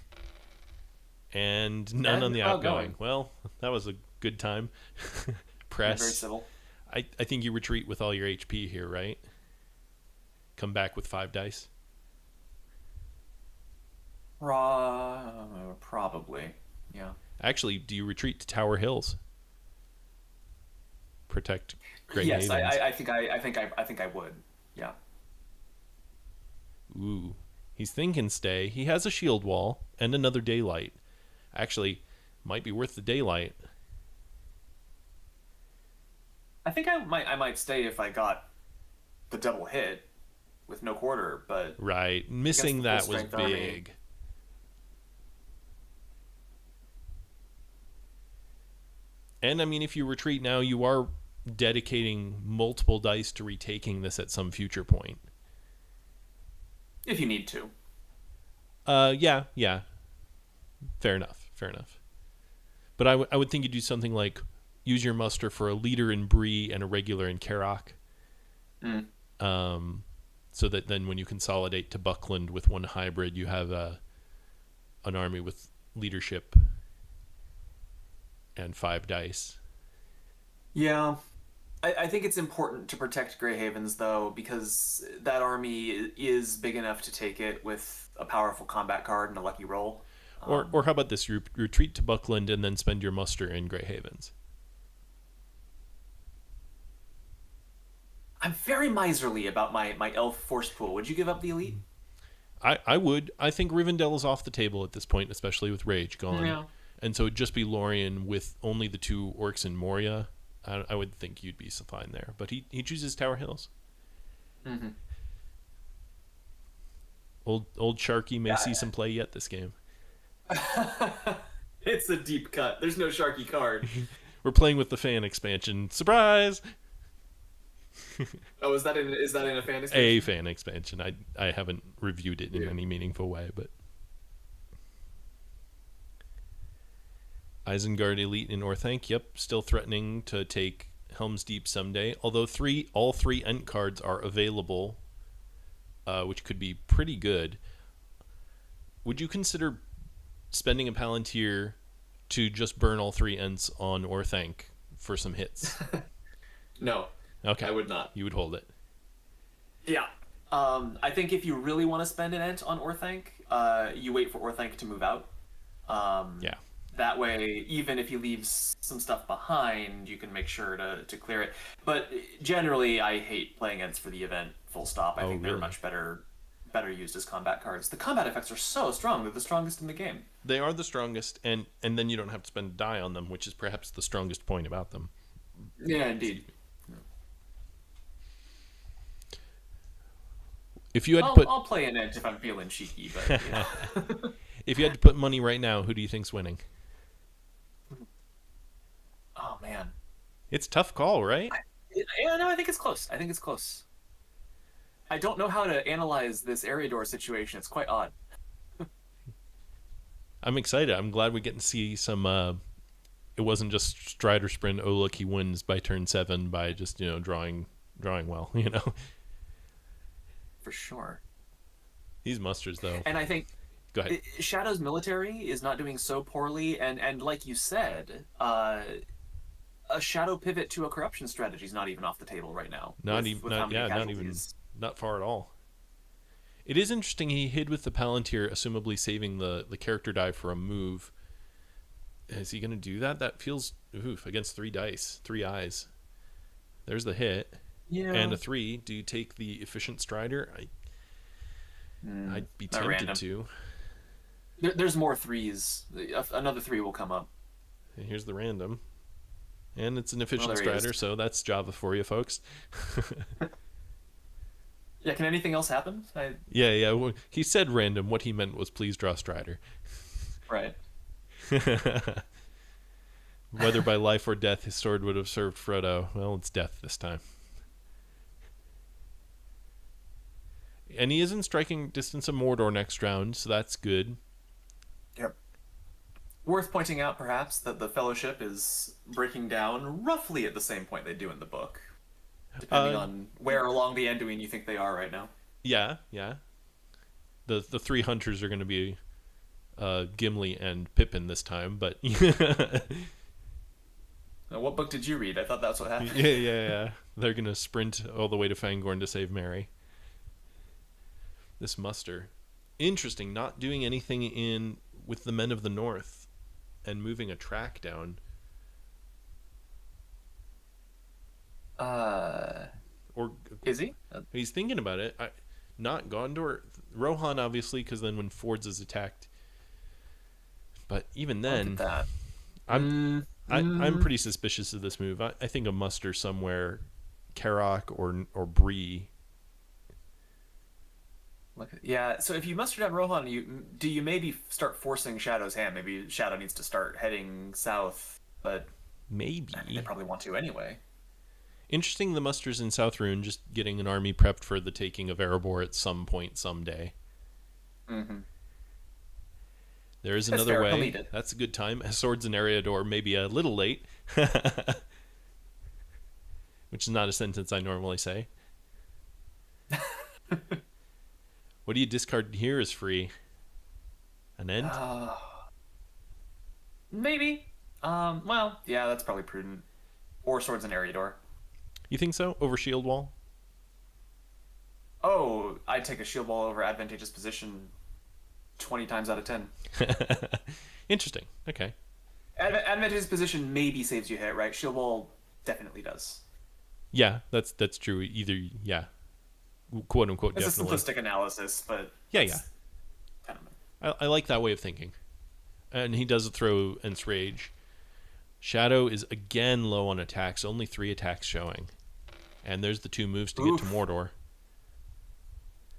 and none on And the outgoing. outgoing. Well, that was a good time. Yeah, very Press. civil. I think you retreat with all your HP here, right? Come back with 5 dice. Probably. Yeah. Actually, do you retreat to Tower Hills? Protect Grey Yes, Havens. I think I would. Yeah. Ooh. He's thinking stay. He has a shield wall and another daylight. Actually, might be worth the daylight. I think I might stay if I got the double hit with no quarter, but Right. against Missing the full that was strength army. big. And I mean, if you retreat now, you are dedicating multiple dice to retaking this at some future point. If you need to. Yeah, yeah. Fair enough. Fair enough. But I would think you do something like use your muster for a leader in Bree and a regular in Karok. Mm. So that then when you consolidate to Buckland with one hybrid, you have an army with leadership and 5 dice. Yeah. I think it's important to protect Grey Havens, though, because that army is big enough to take it with a powerful combat card and a lucky roll. Or how about this? You retreat to Buckland and then spend your muster in Grey Havens. I'm very miserly about my elf force pool. Would you give up the elite? I would. I think Rivendell is off the table at this point, especially with Rage gone. Yeah. And so it'd just be Lorien with only the 2 orcs in Moria. I would think you'd be fine there. But he chooses Tower Hills. Mm-hmm. Old Sharky may Yeah. see some play yet this game. It's a deep cut. There's no Sharky card. We're playing with the fan expansion. Surprise! Oh, is that in a fan A expansion? fan expansion. I haven't reviewed it in Yeah. any meaningful way, but Isengard Elite in Orthanc, yep, still threatening to take Helm's Deep someday. Although all three Ent cards are available, which could be pretty good. Would you consider spending a Palantir to just burn all 3 Ents on Orthanc for some hits? No, Okay, I would not. you would hold it. Yeah. I think if you really want to spend an ent on Orthanc, you wait for Orthanc to move out. Um, Yeah. that way, even if he leaves some stuff behind, you can make sure to clear it. But generally, I hate playing ents for the event. Full stop. I Oh, think they're really? much better used as combat cards. The combat effects are so strong; they're the strongest in the game. They are the strongest, and then you don't have to spend a die on them, which is perhaps the strongest point about them. Yeah, indeed. If you had to I'll put I'll play an ent if I'm feeling cheeky, but if you had to put money right now, who do you think's winning? oh man, It's a tough call, right? yeah, no, I think it's close. I think it's close. I don't know how to analyze this Eriador situation. It's quite odd. I'm excited. I'm glad we get to see some. It wasn't just Strider sprint. Oh look, he wins by turn 7 by just drawing well. For sure. These musters though. And I think Go ahead. Shadow's military is not doing so poorly, and like you said, a shadow pivot to a corruption strategy is not even off the table right now. Not even. With how Not many yeah. Not even. casualties. Not far at all. It is interesting. He hid with the Palantir, assumably saving the character die for a move. Is he going to do that? That feels against 3 dice, 3 eyes. There's the hit. Yeah. And a 3. Do you take the efficient Strider? I'd be tempted random. to. There's more threes. Another 3 will come up. And here's the random. And it's an efficient there he Strider, is. so that's Java for you, folks. Yeah, can anything else happen? Yeah. Well, he said random. What he meant was please draw Strider. Right. Whether by life or death his sword would have served Frodo. Well, it's death this time. And he is in striking distance of Mordor next round, so that's good. Yep. Worth pointing out, perhaps, that the Fellowship is breaking down roughly at the same point they do in the book, depending on where along the Anduin you think they are right now. Yeah. The 3 hunters are going to be Gimli and Pippin this time, but Now, what book did you read? I thought that's what happened. yeah. They're going to sprint all the way to Fangorn to save Merry. This muster. Interesting, not doing anything in with the Men of the North and moving a track down. Or Is he? he's thinking about it. Not Gondor. Rohan, obviously, because then when Fords is attacked. But even then, Look at that. I'm pretty suspicious of this move. I think a muster somewhere, Karok or Bree. Yeah, so if you muster down Rohan, you maybe start forcing Shadow's hand? Maybe Shadow needs to start heading south, but Maybe. I mean, they probably want to anyway. Interesting, the musters in South Rune just getting an army prepped for the taking of Erebor at some point someday. Mm-hmm. There is That's another fair. He'll way. need it. That's a good time. Swords and Eriador maybe a little late. Which is not a sentence I normally say. What do you discard here is free? An end? Maybe. Well, yeah, that's probably prudent. Or Swords and Eriador. You think so? Over Shield Wall? Oh, I'd take a shield wall over advantageous position 20 times out of 10. Interesting. Okay. Advantageous position maybe saves you hit, right? Shield wall definitely does. Yeah, that's true. Either, yeah. Quote unquote, It's definitely. a simplistic analysis, but Yeah. kind of... I like that way of thinking. And he does throw Ents Rage. Shadow is again low on attacks, only 3 attacks showing. And there's the 2 moves to get to Mordor.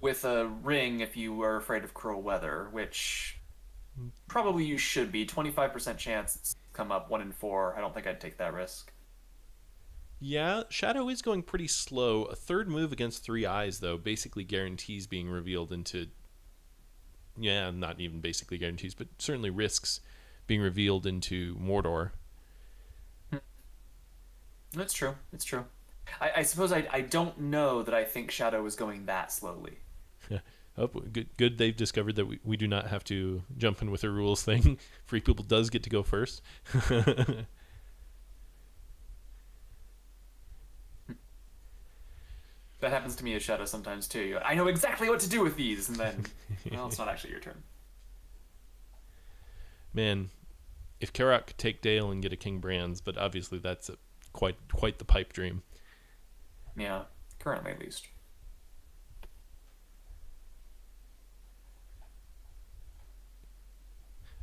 With a ring if you were afraid of cruel weather, which probably you should be. 25% chance it's come up 1 in 4. I don't think I'd take that risk. Yeah, Shadow is going pretty slow. A 3rd move against 3 eyes, though, basically guarantees being revealed into... Yeah, not even basically guarantees, but certainly risks being revealed into Mordor. That's true. It's true. I suppose I don't know that I think Shadow is going that slowly. Oh, good. They've discovered that we do not have to jump in with a rules thing. Free people does get to go first. That happens to me as Shadow sometimes too. I know exactly what to do with these, and then, well, it's not actually your turn. Man, if Karak could take Dale and get a King Brands, but obviously that's quite the pipe dream. Yeah, currently at least.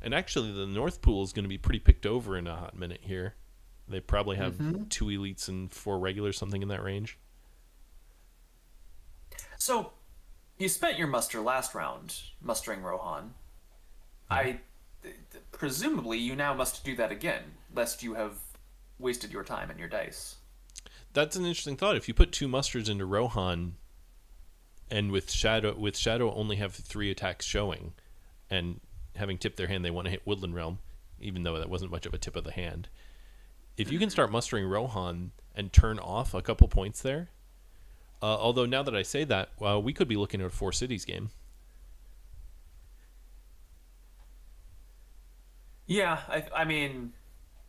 And actually, the North Pool is going to be pretty picked over in a hot minute here. They probably have Hmm. two elites and four regulars, something in that range. So, you spent your muster last round mustering Rohan. Yeah. I presumably you now must do that again, lest you have wasted your time and your dice. That's an interesting thought. If you put two musters into Rohan, and with Shadow only have three attacks showing, and having tipped their hand, they want to hit Woodland Realm, even though that wasn't much of a tip of the hand. If you can Hmm. start mustering Rohan and turn off a couple points there, although now that I say that, we could be looking at a Four Cities game. Yeah, I mean,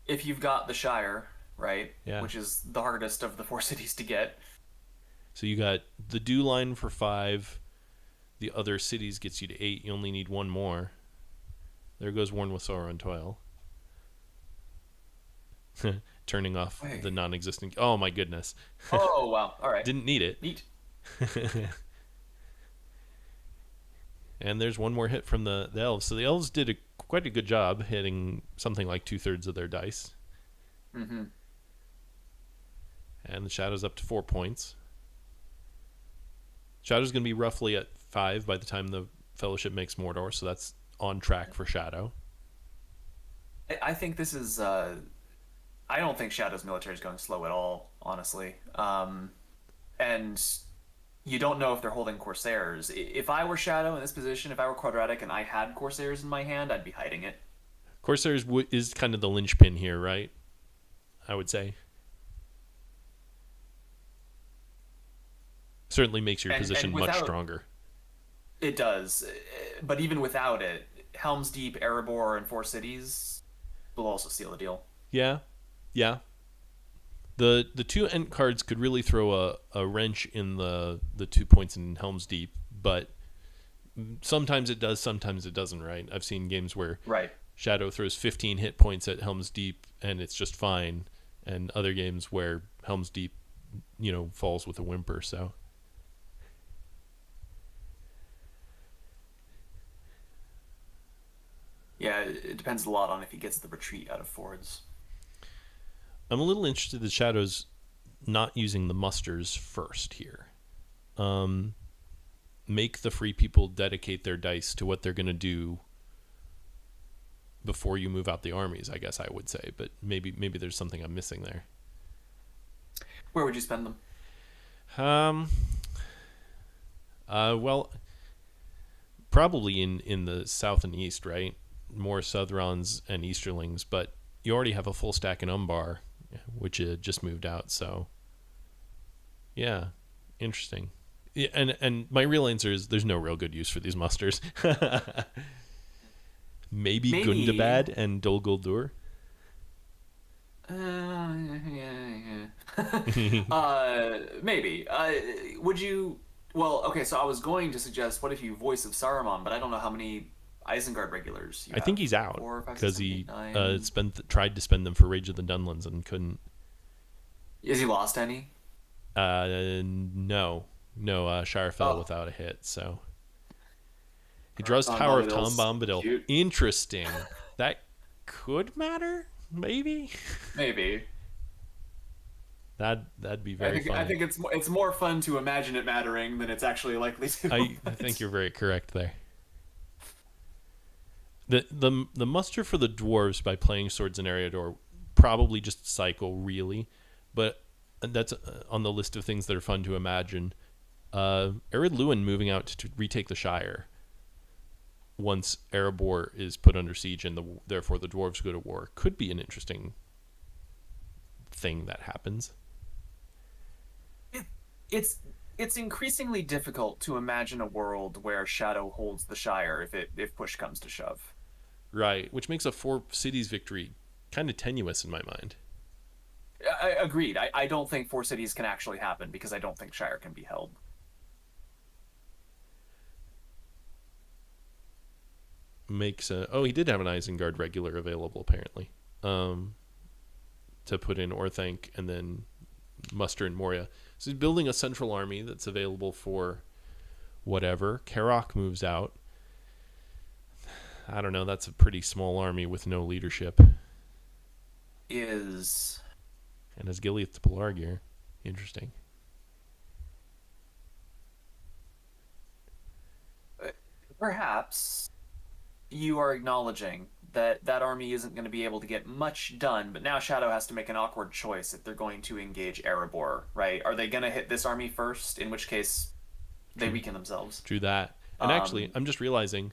if you've got the Shire, right, Yeah. which is the hardest of the four cities to get. So you got the Dew line for 5. The other cities gets you to 8. You only need one more. There goes Worn with Sorrow and Toil. Turning off the Wait. non-existent. Oh my goodness! Oh, wow. All right. Didn't need it. Neat. And there's one more hit from the elves. So the elves did quite a good job hitting something like 2/3 of their dice. Hmm. And the Shadow's up to 4 points. Shadow's going to be roughly at 5 by the time the Fellowship makes Mordor, so that's on track for Shadow. I think this is. I don't think Shadow's military is going slow at all, honestly. And you don't know if they're holding Corsairs. If I were Shadow in this position, if I were Quadratic and I had Corsairs in my hand, I'd be hiding it. Corsairs is kind of the linchpin here, right? I would say. Certainly makes your And position much without stronger. it does, but even without it, Helm's Deep, Erebor, and Four Cities will also seal the deal. Yeah, yeah. The two end cards could really throw a wrench in the 2 points in Helm's Deep, but sometimes it does, sometimes it doesn't. Right? I've seen games where Right. Shadow throws 15 hit points at Helm's Deep and it's just fine, and other games where Helm's Deep, falls with a whimper. So Yeah, it depends a lot on if he gets the retreat out of Fords. I'm a little interested that Shadow's not using the musters first here. Um, make the free people dedicate their dice to what they're going to do before you move out the armies, I guess I would say, but maybe there's something I'm missing there. Where would you spend them? Um well, probably in the south and east, right? More Southrons and Easterlings, but you already have a full stack in Umbar, which just moved out, so yeah, interesting. Yeah, and my real answer is there's no real good use for these musters. Maybe Maybe. Gundabad and Dol Guldur. Yeah, yeah. Maybe. Would you? Well, okay. So I was going to suggest, what if you voice of Saruman? But I don't know how many Isengard regulars you I think have. he's out Four, five, six, because seven, eight, he nine. tried to spend them for Rage of the Dunlands and couldn't. Is he lost any? No, no. Shire fell Oh, without a hit, so he draws Marathon Tower of Tom Bombadil's Bombadil. cute. Interesting. That could matter, maybe. Maybe. That'd be I very think I funny. think it's more fun to imagine it mattering than it's actually likely to. I think you're very correct there. The muster for the dwarves by playing Swords and Eriador probably just cycle really, but that's on the list of things that are fun to imagine. Ered Luin moving out to retake the Shire once Erebor is put under siege and therefore the dwarves go to war could be an interesting thing that happens. It, it's it's increasingly difficult to imagine a world where Shadow holds the Shire if push comes to shove. Right, which makes a four cities victory kind of tenuous in my mind. Agreed. I don't think four cities can actually happen because I don't think Shire can be held. Makes he did have an Isengard regular available apparently, um, to put in Orthanc and then muster in Moria. So he's building a central army that's available for whatever. Karok moves out. I don't know. That's a pretty small army with no leadership. Is And as Gileath to Pelargir. Interesting. perhaps you are acknowledging that that army isn't going to be able to get much done, but now Shadow has to make an awkward choice if they're going to engage Erebor, right? Are they going to hit this army first, in which case they True. weaken themselves? True that. And actually, Um, I'm just realizing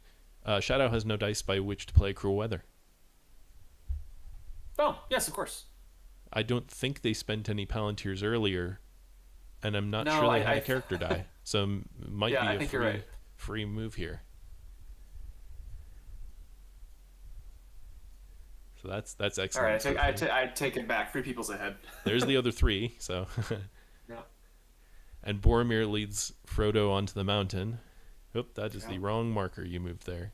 Shadow has no dice by which to play Cruel Weather. oh, yes, of course. I don't think they spent any Palantirs earlier, and I'm not No, sure they had a character die. So it might yeah, be I a think you're right. free move here. So that's All right, excellent for free. I take it back. Free people's ahead. There's the other three. So Yeah. and Boromir leads Frodo onto the mountain. Oop, that is Yeah. the wrong marker you moved there.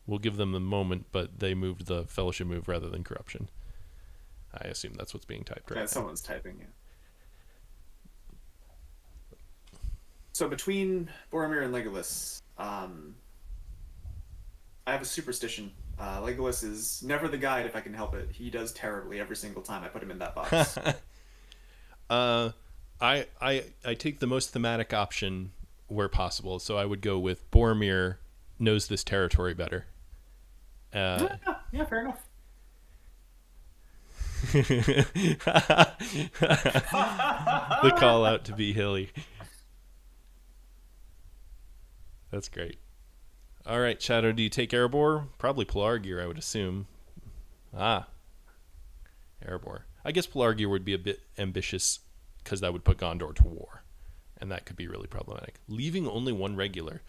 We'll give them the moment, but they moved the Fellowship move rather than Corruption. I assume that's what's being typed right Yeah, now. someone's typing. Yeah. So between Boromir and Legolas, I have a superstition. Legolas is never the guide if I can help it. He does terribly every single time I put him in that box. uh, I take the most thematic option where possible. So I would go with Boromir knows this territory better. Uh, Yeah, yeah, fair enough. the call out to be hilly. That's great. All right, Shadow, do you take Erebor? Probably Pelargir, I would assume. Ah, Erebor. I guess Pelargir would be a bit ambitious because that would put Gondor to war, and that could be really problematic. Leaving only one regular,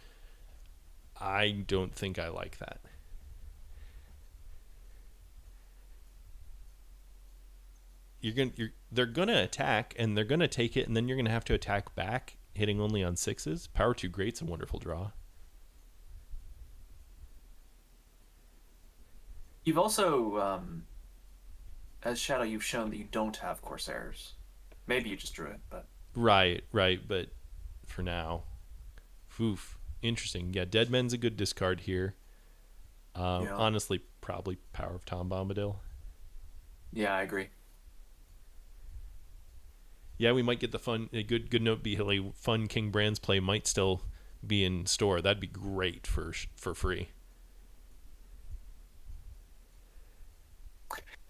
I don't think I like that. They're gonna attack, and they're gonna take it, and then you're gonna have to attack back, hitting only on sixes. Power 2 Great's a wonderful draw. You've also, as Shadow, you've shown that you don't have Corsairs. Maybe you just drew it, but Right, but for now, oof, interesting. Yeah, Deadman's a good discard here. yeah, Honestly, probably Power of Tom Bombadil. yeah, I agree. Yeah, we might get the fun. A good note be Hilly. Fun King Brands play might still be in store. That'd be great for free.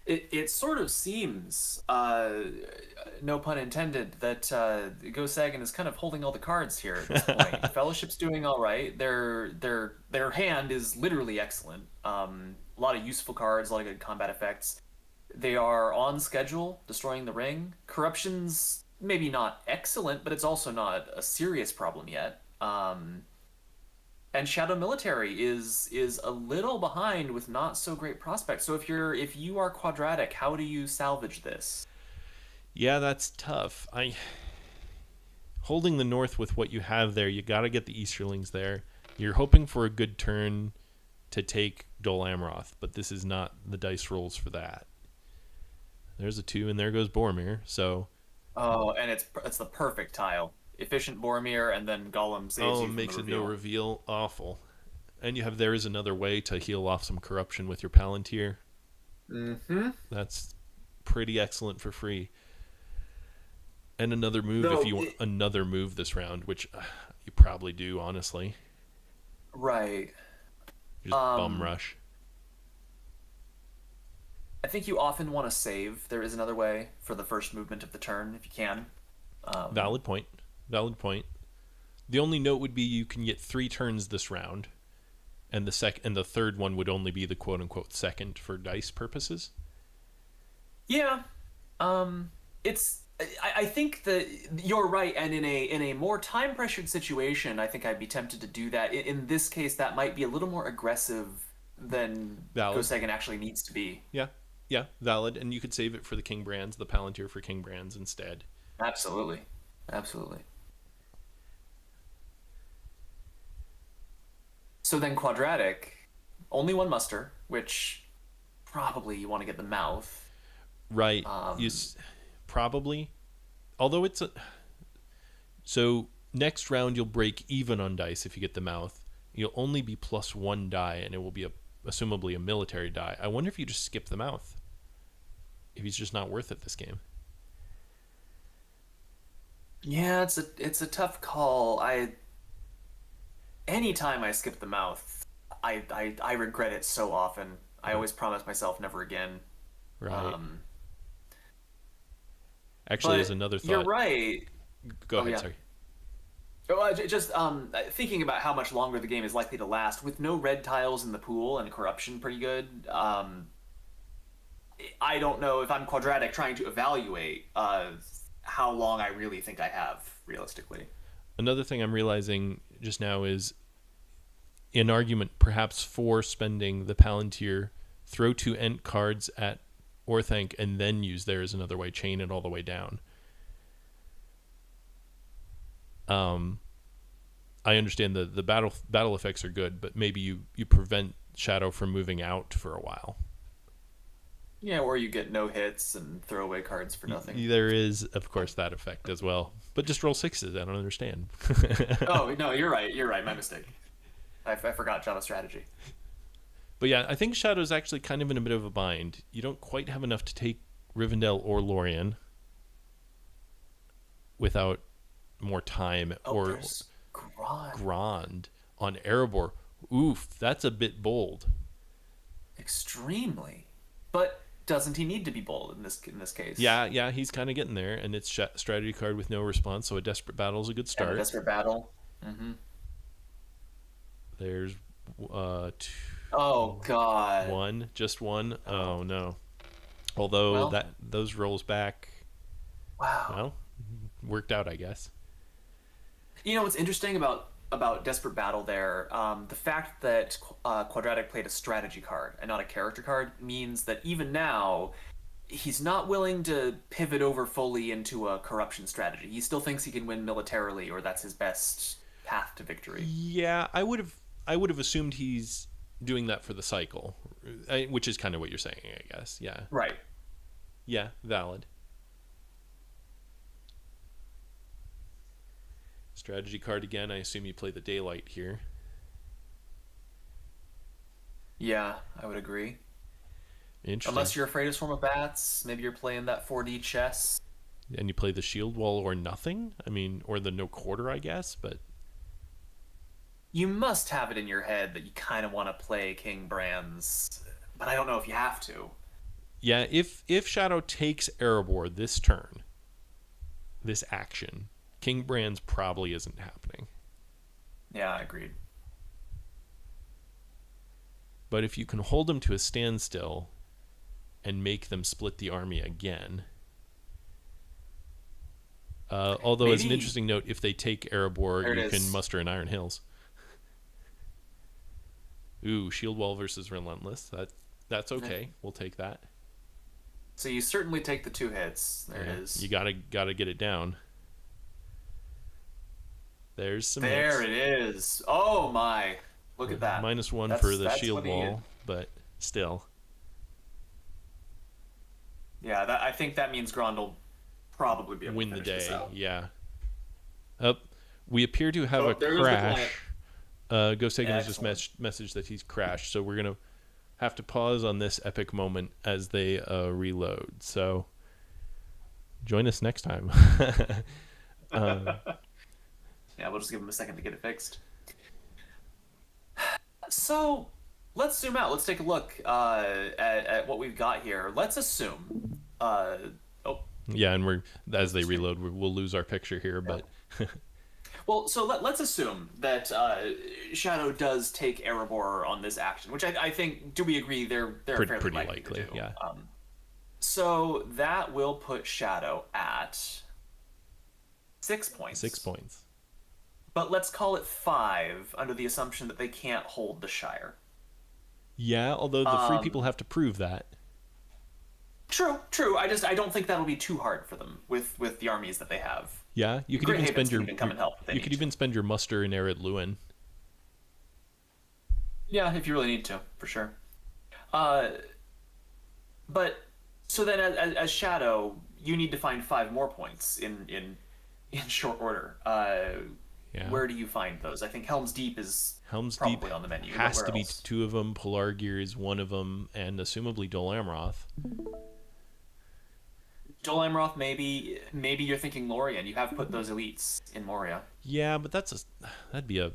It sort of seems, no pun intended, that GoSagan is kind of holding all the cards here at this point. Fellowship's doing all right. Their hand is literally excellent. A lot of useful cards, a lot of good combat effects. They are on schedule, destroying the ring. Corruption's maybe not excellent, but it's also not a serious problem yet. And Shadow Military is a little behind with not so great prospects. So if you are quadratic, how do you salvage this? Yeah, that's tough. I holding the north with what you have there. You got to get the Easterlings there. You're hoping for a good turn to take Dol Amroth, but this is not the dice rolls for that. There's a 2, and there goes Boromir. So, Oh, and it's the perfect tile. Efficient Boromir, and then Gollum saves you from the makes it no reveal. reveal. Awful. And you have There Is Another Way to heal off some corruption with your Palantir. Mm-hmm. That's pretty excellent for free. And another move if No, you want another move this round, which you probably do, honestly. right. Just bum Um, rush. I think you often want to save. There is another way for the first movement of the turn if you can. Um, Valid point. Valid point. The only note would be you can get 3 turns this round, and the third one would only be the quote unquote second for dice purposes. yeah. It's. I think that you're right, and in a more time pressured situation, I think I'd be tempted to do that. In this case, that might be a little more aggressive than Valid. Gosagan actually needs to be. Yeah. Yeah, valid. And you could save it for the King Brands, the Palantir for King Brands instead. Absolutely. Absolutely. So then quadratic, only one muster, which probably you want to get the mouth. Right. Um, Probably. Although so next round you'll break even on dice if you get the mouth. You'll only be plus one die, and it will be assumably a military die. I wonder if you just skip the mouth. If he's just not worth it this game. yeah, it's a tough call. Anytime I skip the mouth, I regret it so often. I Right. always promise myself never again. Right. Um, Actually, as but another you're thought, right. go Oh ahead. yeah. Sorry. Oh, just thinking about how much longer the game is likely to last with no red tiles in the pool and corruption pretty good. I don't know if I'm quadratic trying to evaluate how long I really think I have realistically. Another thing I'm realizing just now is an argument perhaps for spending the Palantir, throw two Ent cards at Orthanc, and then use theirs another way, chain it all the way down. Um, I understand the battle effects are good, but maybe you prevent Shadow from moving out for a while. Yeah, or you get no hits and throw away cards for nothing. There is, of course, that effect as well. But just roll sixes. I don't understand. Oh no, you're right. You're right. My mistake. I forgot Java strategy. But yeah, I think Shadow's actually kind of in a bit of a bind. You don't quite have enough to take Rivendell or Lorien without more time, Oh, or there's Gron. Grand on Erebor. Oof, that's a bit bold. Extremely. But doesn't he need to be bold in this case? Yeah, he's kind of getting there, and it's strategy card with no response, so a desperate battle is a good And a start. desperate battle. Mm-hmm. There's two, Oh God. one, just one. Oh Oh no. Although well. that those rolls back, Wow. well, worked out, I guess. You know what's interesting about Desperate Battle there? The fact that Quadratic played a strategy card and not a character card means that even now he's not willing to pivot over fully into a corruption strategy. He still thinks he can win militarily, or that's his best path to victory. Yeah, I would have assumed he's doing that for the cycle, which is kind of what you're saying, I guess. Yeah, Right. yeah, valid. Strategy card again. I assume you play the daylight here, Yeah, I would agree. interesting, Unless you're afraid of Swarm of Bats, maybe you're playing that 4D chess. and you play the shield wall or nothing. I mean, or the no quarter, I guess. But You must have it in your head that you kind of want to play King Brands, but I don't know if you have to. yeah, if Shadow takes Erebor this turn, this action, King Brands probably isn't happening. Yeah, I agreed. But if you can hold them to a standstill and make them split the army again. Although, as an Maybe interesting note, if they take Erebor, there it you can is. muster in Iron Hills. Ooh, Shield Wall versus Relentless. That's okay. We'll take that. So you certainly take the two hits. There it Yeah, you is. gotta get it down. There's some There hits. it is. Oh my. Look at that. -1 for That's the that's Shield what he needed. Wall, but still. Yeah, I think that means Grond will probably be able to Win the finish this day. out. Yeah. Up. We appear to have a Oh, there goes the planet. crash. GoSagan has just Excellent. messaged that he's crashed, so we're gonna have to pause on this epic moment as they reload. So join us next time. um, Yeah, we'll just give him a second to get it fixed. So let's zoom out. Let's take a look at what we've got here. Let's assume. Oh, yeah, and we're as they stream. reload, we'll lose our picture here, Yeah. but Well, so let's assume that Shadow does take Erebor on this action, which I think. Do we agree they're fairly pretty likely to likely. do? Yeah, So that will put Shadow at 6 points. 6 points. But let's call it 5 under the assumption that they can't hold the Shire. Yeah, although the free people Um, have to prove that. True. I don't think that'll be too hard for them with the armies that they have. Yeah, you could Great even Havens spend can even come and help if they you need could to. even spend your muster in Ered Luin. Yeah, if you really need to, for sure. Uh, but so then as Shadow, you need to find 5 more points in short order. Yeah. Where do you find those? I think Helm's Deep is Helm's Deep probably on the menu, but has where to be else? two of them. Pelargir is one of them, and assumably Dol Amroth. Joel Amroth, maybe you're thinking Lorien. You have put those elites in Moria. Yeah, but that'd be a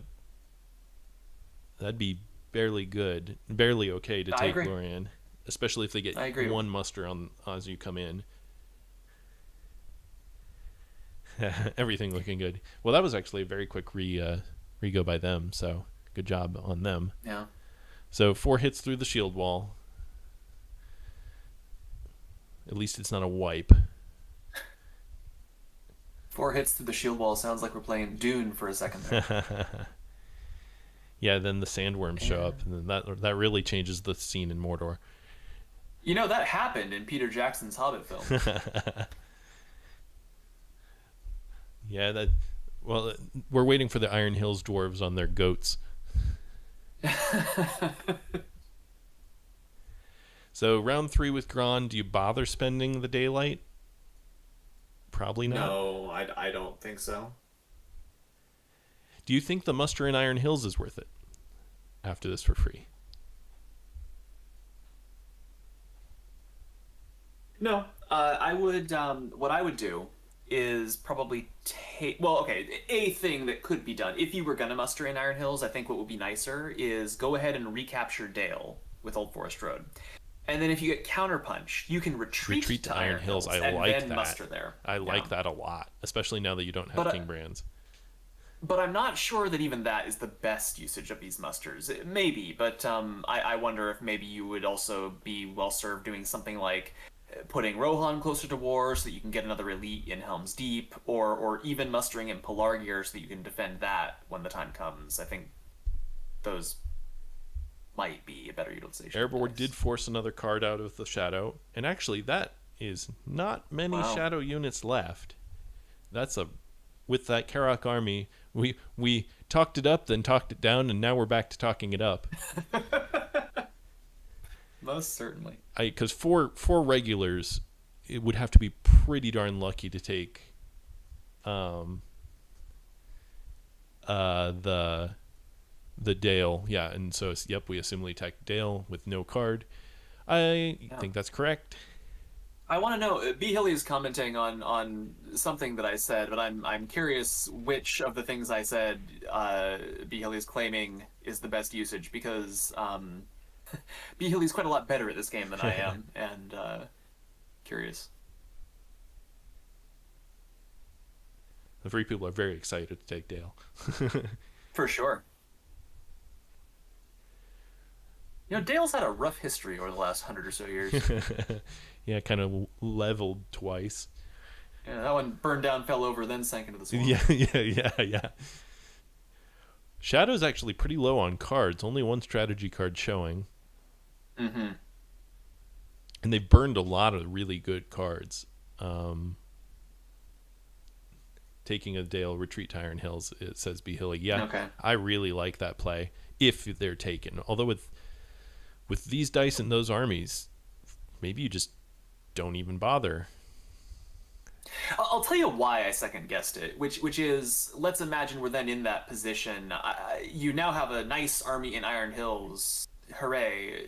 that'd be barely good, barely okay to I take agree. Lorien, especially if they get I agree. one muster on as you come in. Everything looking good. Well, that was actually a very quick re-go by them, so good job on them. Yeah. So 4 hits through the shield wall. At least it's not a wipe. 4 hits through the shield wall sounds like we're playing Dune for a second there. Yeah, then the sandworms show up, And and then that really changes the scene in Mordor. that happened in Peter Jackson's Hobbit film. Yeah, that. Well, we're waiting for the Iron Hills dwarves on their goats. So round 3 with Gron, do you bother spending the daylight? Probably not. No, I don't think so. Do you think the muster in Iron Hills is worth it after this for free? No, I would. What I would do is probably take. Well, okay, a thing that could be done if you were gonna muster in Iron Hills. I think what would be nicer is go ahead and recapture Dale with Old Forest Road, and then if you get counterpunched, you can retreat to Iron Hills I and like then that. muster there. I like Yeah. that a lot, especially now that you don't have But King Brands. but I'm not sure that even that is the best usage of these musters. Maybe, but I wonder if maybe you would also be well served doing something like putting Rohan closer to war so that you can get another elite in Helm's Deep, or even mustering in Pelargir so that you can defend that when the time comes. I think those might be a better utilization of Erebor dice. did force another card out of the shadow, and actually that is not many Wow. shadow units left. That's a with that Karak army, we talked it up, then talked it down, and now we're back to talking it up. Most certainly. Because four regulars, it would have to be pretty darn lucky to take the Dale. Yeah, and so yep, we assumably attack Dale with no card. I Yeah. think that's correct. I want to know. B. Hilly is commenting on something that I said, but I'm curious which of the things I said B. Hilly is claiming is the best usage because B. Hilly is quite a lot better at this game than I am, and curious. The three people are very excited to take Dale. For sure. Dale's had a rough history over the last 100 or so years. Yeah, kind of leveled twice. Yeah, that one burned down, fell over, then sank into the swamp. Yeah. Shadow's actually pretty low on cards. Only one strategy card showing. Mm-hmm. And they've burned a lot of really good cards. Taking a Dale, retreat to Iron Hills, it says Be Hilly. Yeah, Okay. I really like that play if they're taken. Although with these dice and those armies, maybe you just don't even bother. I'll tell you why I second guessed it, which is, let's imagine we're then in that position. You now have a nice army in Iron Hills. Hooray.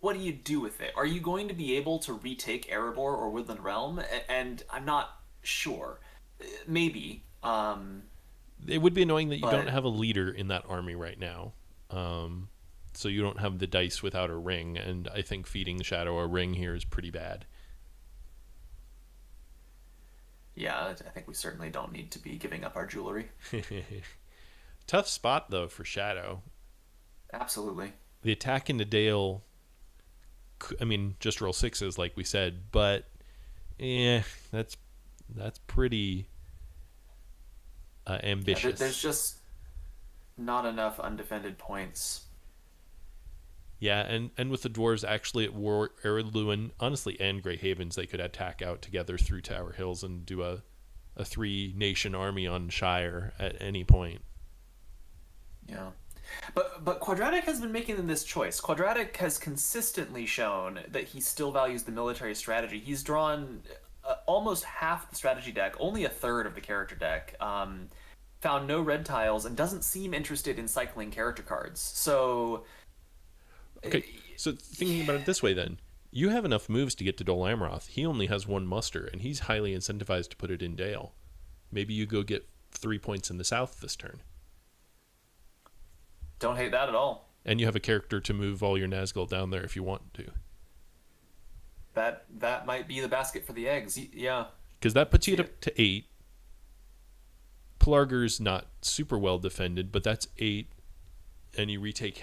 What do you do with it? Are you going to be able to retake Erebor or Woodland Realm? And I'm not sure. Maybe. It would be annoying that you But don't have a leader in that army right now. So you don't have the dice without a ring, and I think feeding Shadow a ring here is pretty bad. yeah, I think we certainly don't need to be giving up our jewelry. Tough spot, though, for Shadow. Absolutely. The attack into Dale, I mean, just roll sixes, like we said, but that's pretty ambitious. There's just not enough undefended points. Yeah, and with the dwarves actually at War Erluin, honestly, and Grey Havens, they could attack out together through Tower Hills and do a three nation army on Shire at any point. Yeah. But Quadratic has been making this choice. Quadratic has consistently shown that he still values the military strategy. He's drawn almost half the strategy deck, only a third of the character deck. Found no red tiles and doesn't seem interested in cycling character cards. So, Okay, so thinking about it this way, then you have enough moves to get to Dol Amroth. He only has one muster, and he's highly incentivized to put it in Dale. Maybe you go get 3 points in the south this turn, don't hate that at all. and you have a character to move all your Nazgul down there if you want to, That might be the basket for the eggs. Yeah. because that puts you up to 8. Pelarger's not super well defended, but that's 8, and you take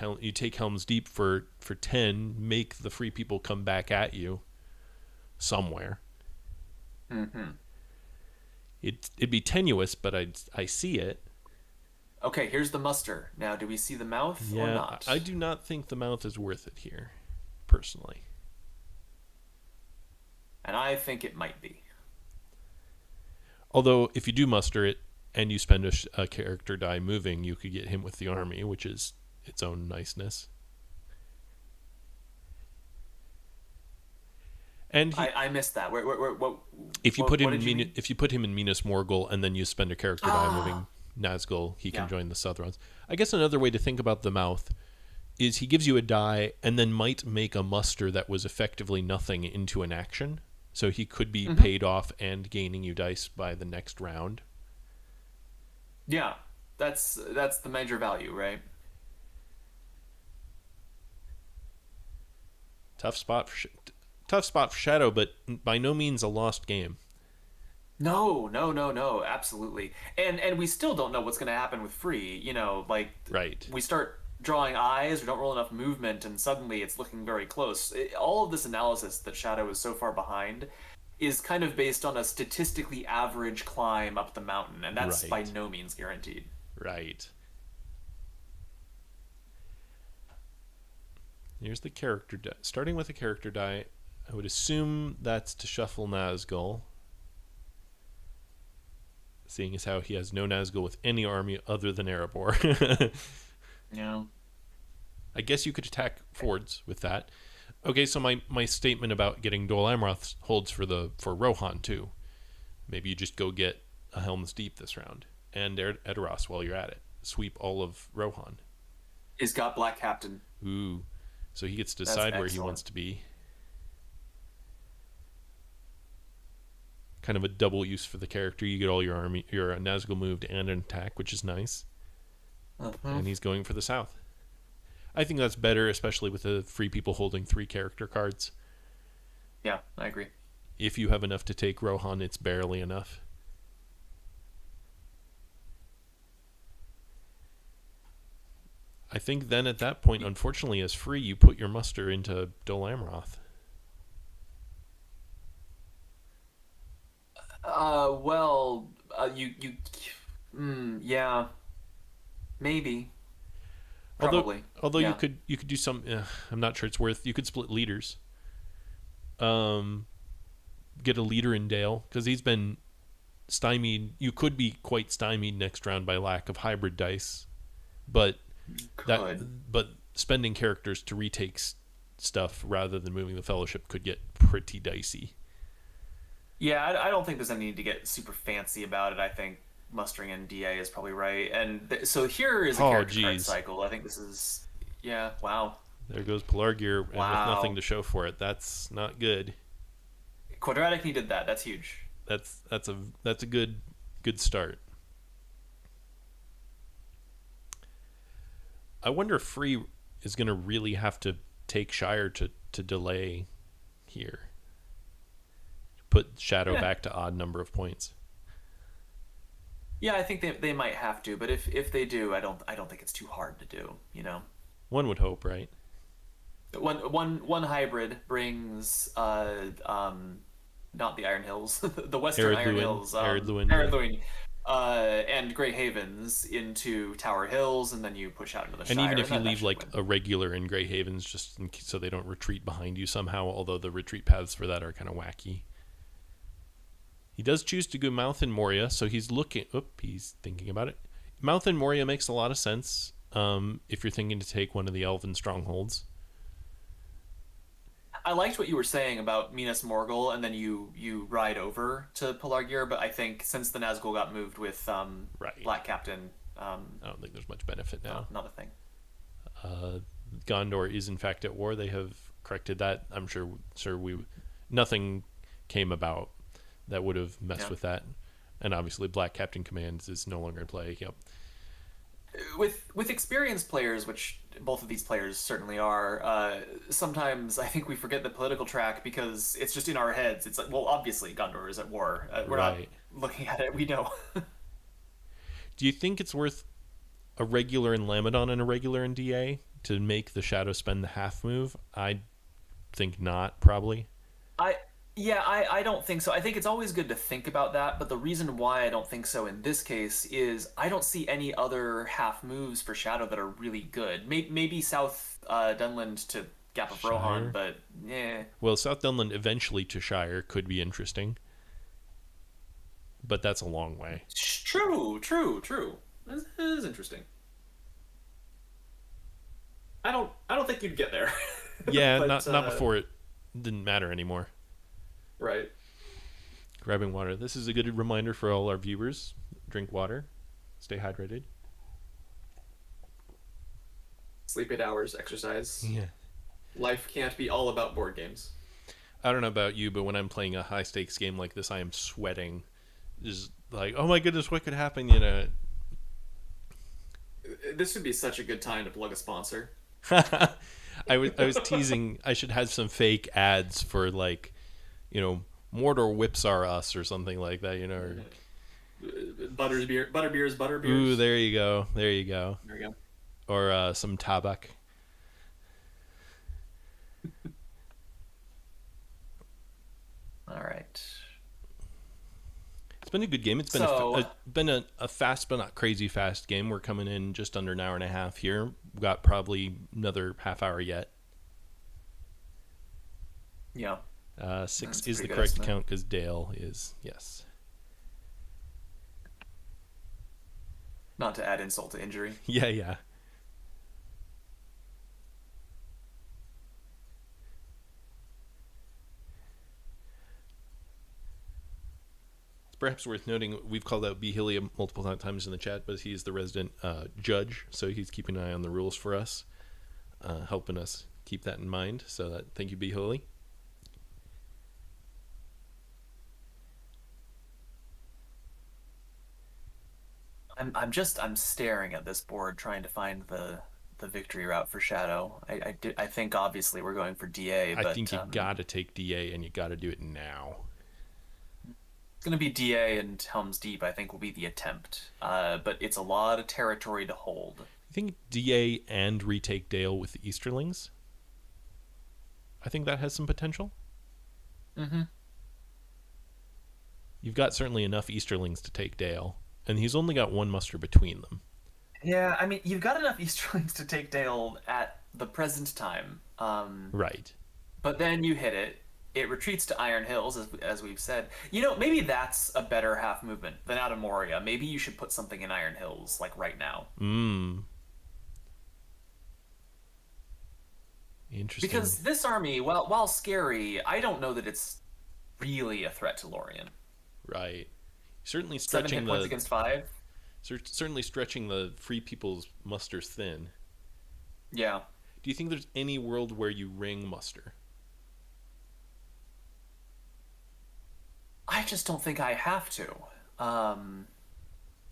Helm's Deep for 10. Make the free people come back at you somewhere. Mm-hmm. It'd be tenuous, but I see it. Okay, here's the muster. Now, do we see the mouth or Yeah, not? I do not think the mouth is worth it here, personally. And I think it might be. Although, if you do muster it and you spend a character die moving, you could get him with the army, which is its own niceness. And I missed that. What, if you what, put him what did you in mean? if you put him in Minas Morgul and then you spend a character die moving Nazgul, he can Yeah. join the Southrons. I guess another way to think about the mouth is he gives you a die and then might make a muster that was effectively nothing into an action. So he could be paid off and gaining you dice by the next round. Yeah, that's the major value, right? Tough spot for Shadow, but by no means a lost game. No, no, no, no, absolutely. And we still don't know what's going to happen with free. Like Right. we start drawing eyes, we don't roll enough movement, and suddenly it's looking very close. All of this analysis that Shadow is so far behind is kind of based on a statistically average climb up the mountain, and that's by Right. no means guaranteed. Right. Here's the character die. Starting with a character die, I would assume that's to shuffle Nazgul. Seeing as how he has no Nazgul with any army other than Erebor. Yeah. I guess you could attack Fords with that. Okay, so my statement about getting Dol Amroth holds for Rohan too. Maybe you just go get a Helm's Deep this round and Edoras while you're at it. Sweep all of Rohan. Is got Black Captain. Ooh, so he gets to That's decide where he excellent. wants to be. Kind of a double use for the character. You get all your army, your Nazgul moved and an attack, which is nice. And he's going for the south. I think that's better, especially with the free people holding 3 character cards. Yeah, I agree. If you have enough to take Rohan, it's barely enough. I think then at that point, unfortunately, as free, you put your muster into Dol Amroth. Well, yeah, maybe, probably. Although Yeah. you could do some. I'm not sure it's worth. You could split leaders. Get a leader in Dale because he's been stymied. You could be quite stymied next round by lack of hybrid dice, but but spending characters to retake stuff rather than moving the Fellowship could get pretty dicey. Yeah, I don't think there's any need to get super fancy about it. I think mustering in DA is probably right. And so here is a character card cycle. I think this is, yeah, wow. There goes Pelargir and with Wow. nothing to show for it. That's not good. Quadratic needed that. That's huge. That's a good start. I wonder if Free is going to really have to take Shire to delay here. Put Shadow back to odd number of points. Yeah, I think they might have to, but if they do, I don't think it's too hard to do. One would hope, right? One hybrid brings not the Iron Hills, the Western Iron Hills. Erdluin. Erdluin. and Grey Havens into Tower Hills, and then you push out into the And even Shire, if and you that leave should like win. a regular in Grey Havens, just so they don't retreat behind you somehow, although the retreat paths for that are kind of wacky. He does choose to go Mouth in Moria, so he's looking. He's thinking about it. Mouth in Moria makes a lot of sense if you're thinking to take one of the Elven strongholds. I liked what you were saying about Minas Morgul, and then you ride over to Pelargir, but I think since the Nazgul got moved with Right. Black Captain, I don't think there's much benefit now. not a thing. Uh, Gondor is in fact at war. They have corrected that. I'm sure we nothing came about that would have messed Yeah. with that. And obviously, Black Captain Commands is no longer in play. Yep. With experienced players, which both of these players certainly are, sometimes I think we forget the political track because it's just in our heads. It's like, well, obviously Gondor is at war. We're not Right. looking at it. We know. Do you think it's worth a regular in Lamadon and a regular in DA to make the Shadow spend the half move? I think not, probably. I yeah, I don't think so. I think it's always good to think about that, but the reason why I don't think so in this case is I don't see any other half moves for Shadow that are really good. Maybe South Dunland to Gap of Rohan, Shire? but yeah. Well, South Dunland eventually to Shire could be interesting, but that's a long way. True, true, true. This is interesting. I don't think you'd get there. Yeah, But not before it didn't matter anymore. right. Grabbing water. This is a good reminder for all our viewers. Drink water. Stay hydrated. Sleep 8 hours, exercise. Yeah. Life can't be all about board games. I don't know about you, but when I'm playing a high stakes game like this, I am sweating. Just like, oh my goodness, what could happen? This would be such a good time to plug a sponsor. I was teasing. I should have some fake ads for like, you know, Mordor whips are us or something like that. Butterbeers, Ooh, butterbeers. there you go, there you go. There we go. Or some tabak. All right. It's been a good game. It's been So, a fast but not crazy fast game. We're coming in just under an hour and a half here. We've got probably another half hour yet. yeah, Six that's a is the pretty good correct estimate. count because Dale is yes. Not to add insult to injury. Yeah, yeah. It's perhaps worth noting we've called out B. Hilly multiple times in the chat, but he's the resident judge, so he's keeping an eye on the rules for us, helping us keep that in mind. So thank you, B. Hilly. I'm staring at this board trying to find the victory route for Shadow. I think obviously we're going for DA, I but think you got to take DA and you got to do it now. it's going to be DA and Helm's Deep. I think will be the attempt. But it's a lot of territory to hold. I think DA and retake Dale with the Easterlings. I think that has some potential. Mm-hmm. You've got certainly enough Easterlings to take Dale, and he's only got one muster between them. Yeah, I mean, you've got enough Easterlings to take Dale at the present time. Right. But then you hit it. It retreats to Iron Hills, as we've said. Maybe that's a better half movement than out of Moria. Maybe you should put something in Iron Hills, like right now. Interesting. Because this army, while scary, I don't know that it's really a threat to Lorien. Right. Certainly 7 hit points against 5. certainly stretching the free people's musters thin. Yeah. Do you think there's any world where you ring muster? I just don't think I have to.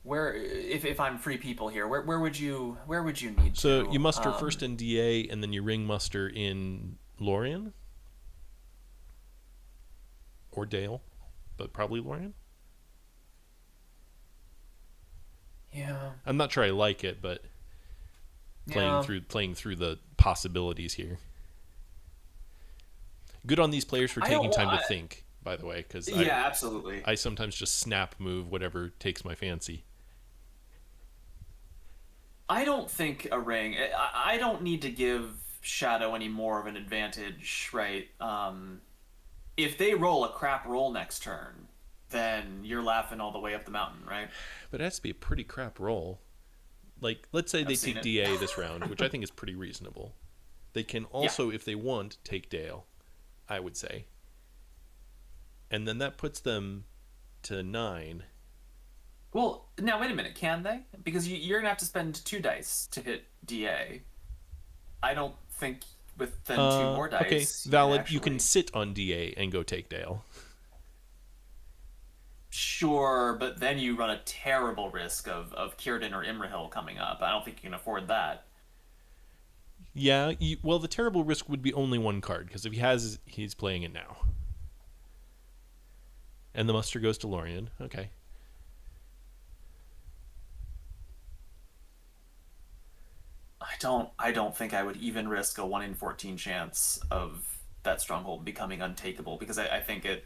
Where if I'm free people here, where would you need So to? you muster first in DA and then you ring muster in Lorien or Dale, but probably Lorien. Yeah. I'm not sure I like it, but Yeah. playing through the possibilities here. Good on these players for I taking don't time wa- to think. by the way, because Yeah, absolutely. I sometimes just snap move whatever takes my fancy. I don't think a ring. I don't need to give Shadow any more of an advantage, right? If they roll a crap roll next turn, then you're laughing all the way up the mountain, right? But it has to be a pretty crap roll. Like, let's say I've they seen take it. DA this round, which I think is pretty reasonable. They can Yeah. also, if they want, take Dale, I would say. And then that puts them to 9. Well, now wait a minute. Can they? Because you're gonna have to spend 2 dice to hit DA. I don't think with then two more Okay, dice you can valid. You can actually. sit on DA and go take Dale. Sure, but then you run a terrible risk of Círdan or Imrahil coming up. I don't think you can afford that. Yeah, well, the terrible risk would be only one card, because if he has, he's playing it now. And the muster goes to Lorien. Okay. I don't think I would even risk a 1 in 14 chance of that stronghold becoming untakeable because I think it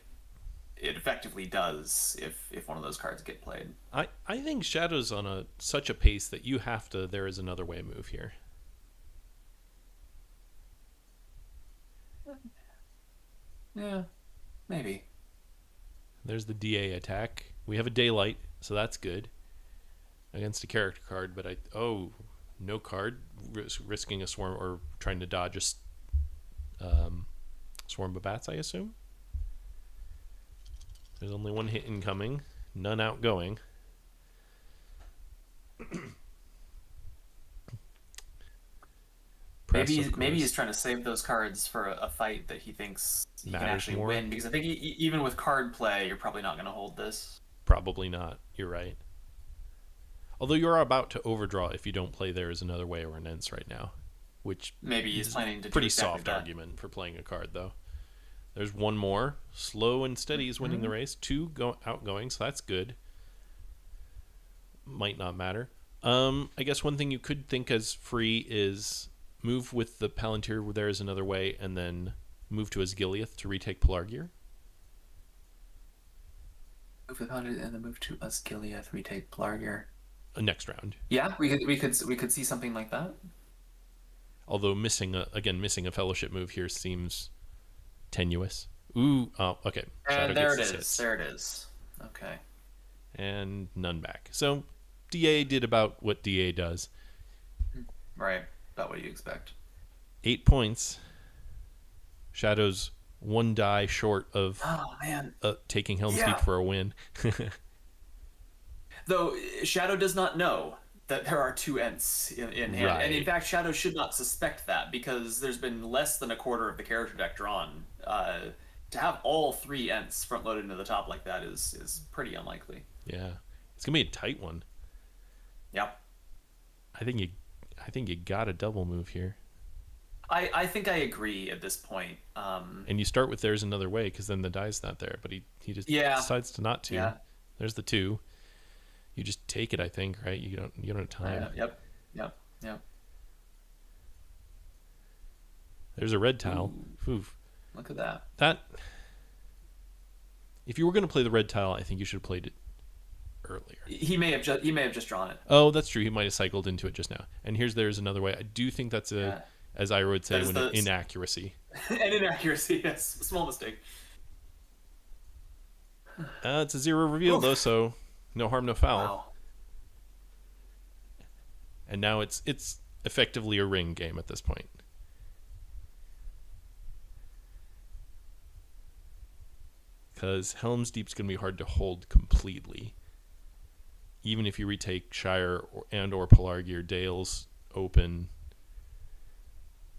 effectively does if one of those cards get played. I think Shadow's on such a pace that you have to. There is another way move here. Yeah, maybe. There's the DA attack. We have a daylight, so that's good against a character card. But no card risking a swarm or trying to dodge a swarm of bats. I assume there's only one hit incoming, none outgoing. Maybe he's trying to save those cards for a fight that he thinks he can actually more. win. Because I think even with card play, you're probably not going to hold this. Probably not. You're right. Although you're about to overdraw if you don't play There Is Another Way or an Ents right now, which maybe he's planning to. Pretty do exactly soft that. argument for playing a card though. There's one more. Slow and Steady is winning the race. 2 outgoing, so that's good. Might not matter. I guess one thing you could think as free is move with the Palantir where There Is Another Way, and then move to Asgiliath to retake Pelargir. Move with 100 and then move to Asgiliath, retake Pelargir. Next round. Yeah, we could see something like that. Although missing a Fellowship move here seems tenuous. Ooh, oh, okay. Shadow and there it is. Hits. There it is. Okay. And none back. So DA did about what DA does. Right. About what you expect. 8 points. Shadow's 1 die short of taking Helm's Deep for a win. Though Shadow does not know that there are 2 Ents in hand. Right. And in fact, Shadow should not suspect that because there's been less than a quarter of the character deck drawn. To have all 3 Ents front-loaded into the top like that is pretty unlikely. Yeah. It's going to be a tight one. Yep. I think you got a double move here. I think I agree at this point. And you start with There's Another Way because then the die's not there, but he just decides to not to. Yeah. There's the 2. You just take it, I think, right? You don't have time. Yep. There's a red tile. Oof. Look at that. If you were going to play the red tile, I think you should have played it earlier. He may have just drawn it. Oh, that's true. He might have cycled into it just now. And There's Another Way. I do think that's as Ira would say, an inaccuracy. An inaccuracy, yes. Small mistake. It's a 0 reveal though, so no harm, no foul. Wow. And now it's effectively a ring game at this point. Because Helm's Deep's going to be hard to hold completely. Even if you retake Shire or Pelargir, Dale's open.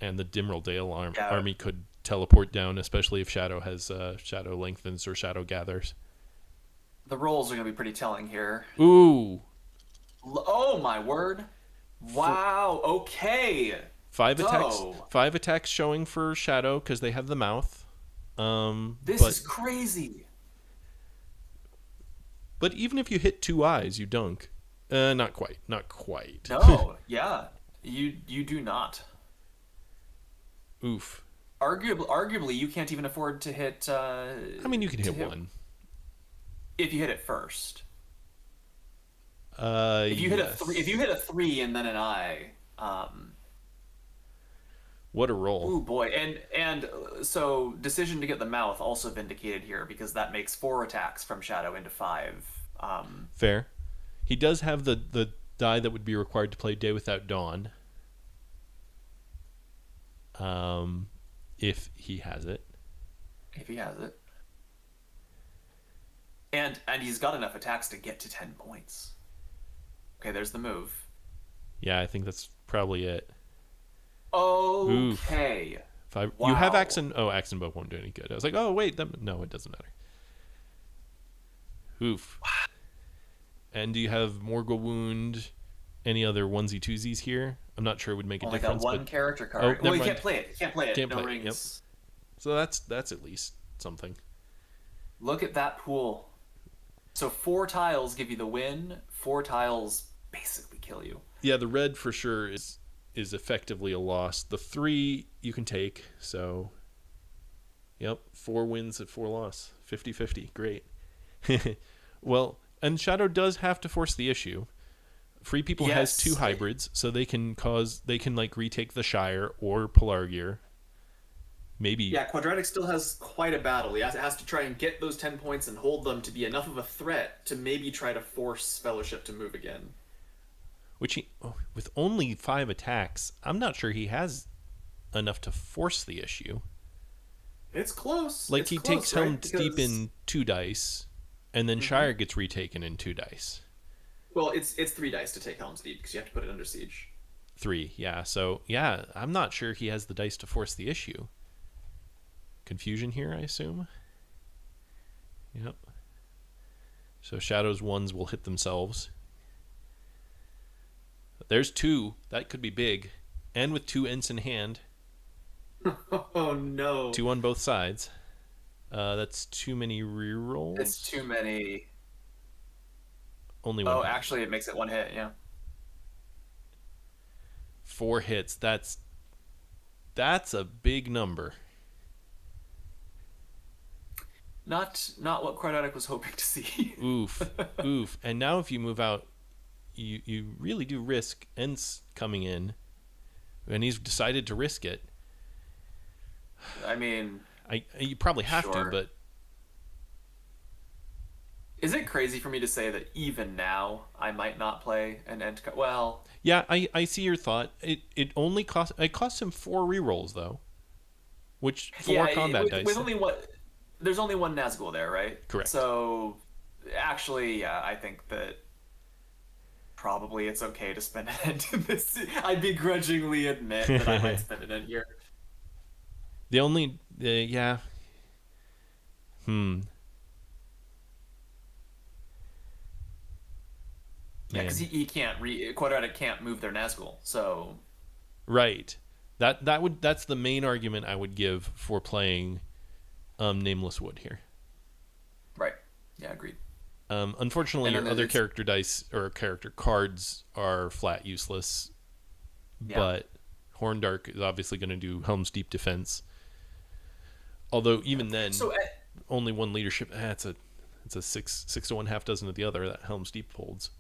And the Dimral Dale army could teleport down, especially if Shadow has Shadow lengthens or Shadow gathers. The rolls are going to be pretty telling here. Ooh. Oh, my word. Wow. Okay. 5 attacks. 5 attacks showing for Shadow because they have the mouth. This is crazy. But even if you hit 2 eyes, you dunk. Not quite. No. Yeah. You do not. Oof. Arguably, you can't even afford to hit I mean, you can hit one. if you hit it first. If you Yes. hit a three and then an I, What a roll. ooh boy, so decision to get the mouth also vindicated here because that makes four attacks from Shadow into five. Fair. He does have the die that would be required to play Day Without Dawn. If he has it. If he has it, and he's got enough attacks to get to 10 points. Okay, there's the move. Yeah, I think that's probably it. Oof. Okay. You have Wow. axe and axe and bow won't do any good. I was like, oh wait, no, it doesn't matter. Oof. And do you have Morgul Wound? Any other onesie twosies here? I'm not sure it would make a Only got difference, one but character oh, card. Well, never you mind. can't play it. You can't play it. Can't No play it. Yep. rings. So that's at least something. Look at that pool. So four tiles give you the win. Four tiles basically kill you. Yeah, the red for sure is effectively a loss. The 3 you can take, so yep, 4 wins at 4 loss. 50-50. Great. Well, and Shadow does have to force the issue. Free People has 2 Yes. hybrids, so they can like retake the Shire or Pelargir. Maybe Yeah, Quadratic still has quite a battle. It has to try and get those 10 points and hold them to be enough of a threat to maybe try to force Fellowship to move again. with only 5 attacks, I'm not sure he has enough to force the issue. It's close. Like It's he close, takes right? Helm's Deep Because in 2 dice, and then Mhm. Shire gets retaken in 2 dice. Well, it's three dice to take Helm's Deep because you have to put it under siege. 3, yeah. So yeah, I'm not sure he has the dice to force the issue. Confusion here, I assume. Yep. So Shadow's ones will hit themselves. There's 2. That could be big. And with 2 Ents in hand. Oh no. 2 on both sides. That's too many It's rerolls. too many. Only one Oh, hit. actually, it makes it one hit. Yeah. 4 hits. That's a big number. Not what Quadratic was hoping to see. Oof. Oof. And now if you move out, you really do risk Ents coming in. And he's decided to risk it. I mean, You probably have to, sure. but Is it crazy for me to say that even now I might not play an end? Well, yeah, I see your thought. It costs him 4 rerolls though, which 4 yeah, combat dice. with only what there's only one Nazgul there, right? Correct. So, actually, yeah, I think that probably it's okay to spend an end in this. I begrudgingly admit that I might spend an end here. The only yeah. Yeah, because Man. he can't Quadratic can't move their Nazgul, so Right. That's the main argument I would give for playing Nameless Wood here. right. Yeah, agreed. Unfortunately, And your then other it's character dice or character cards are flat useless. yeah. But Horndark is obviously going to do Helm's Deep defense. Although even then, So only one leadership. It's a 6 to 1 half dozen of the other that Helm's Deep holds.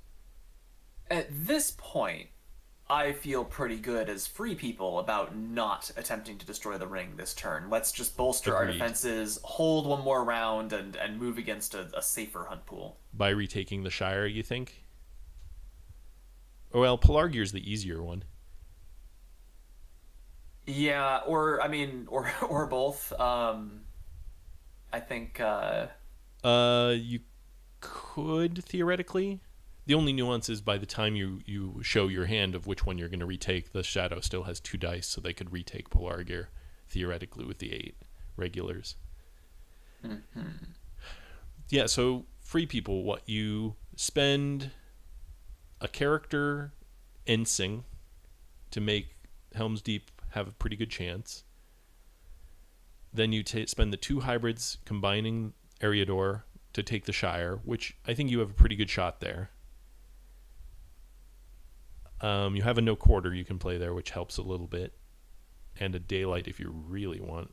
at this point, I feel pretty good as free people about not attempting to destroy the ring this turn. Let's just bolster our Agreed. defenses, hold one more round, and move against a safer hunt pool. By retaking the Shire, you think? Oh, well, Pelargir's the easier one. Yeah, or I mean, or both. I think. You could theoretically. The only nuance is by the time you show your hand of which one you're going to retake, the Shadow still has 2 dice, so they could retake Pelargir theoretically with the 8 regulars. Mhm. Yeah, so free people, what you spend a character Ensing to make Helm's Deep have a pretty good chance. Then you spend the 2 hybrids combining Eriador to take the Shire, which I think you have a pretty good shot there. You have a no quarter you can play there, which helps a little bit. and a daylight if you really want.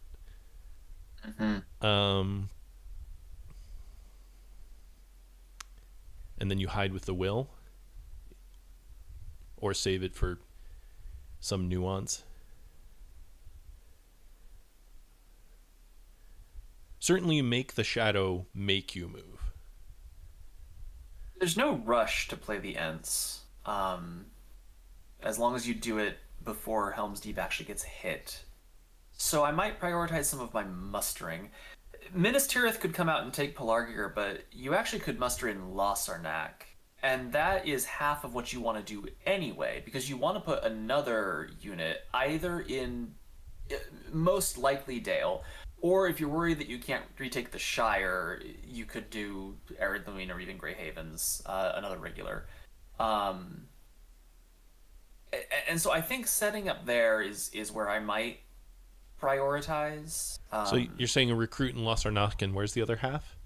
Mm-hmm. Um, and then you hide with the will, or save it for some nuance. Certainly, you make the shadow make you move. There's no rush to play the Ents, as long as you do it before Helm's Deep actually gets hit. So I might prioritize some of my mustering. Minas Tirith could come out and take Pelargir, but you actually could muster in Lost Arnak. And that is half of what you want to do anyway, because you want to put another unit either in most likely Dale, or if you're worried that you can't retake the Shire, you could do Arid Luin or even Grey Havens, another regular. Um, and so I think setting up there is where I might prioritize. So you're saying a recruit in Lost Arnak, and where's the other half?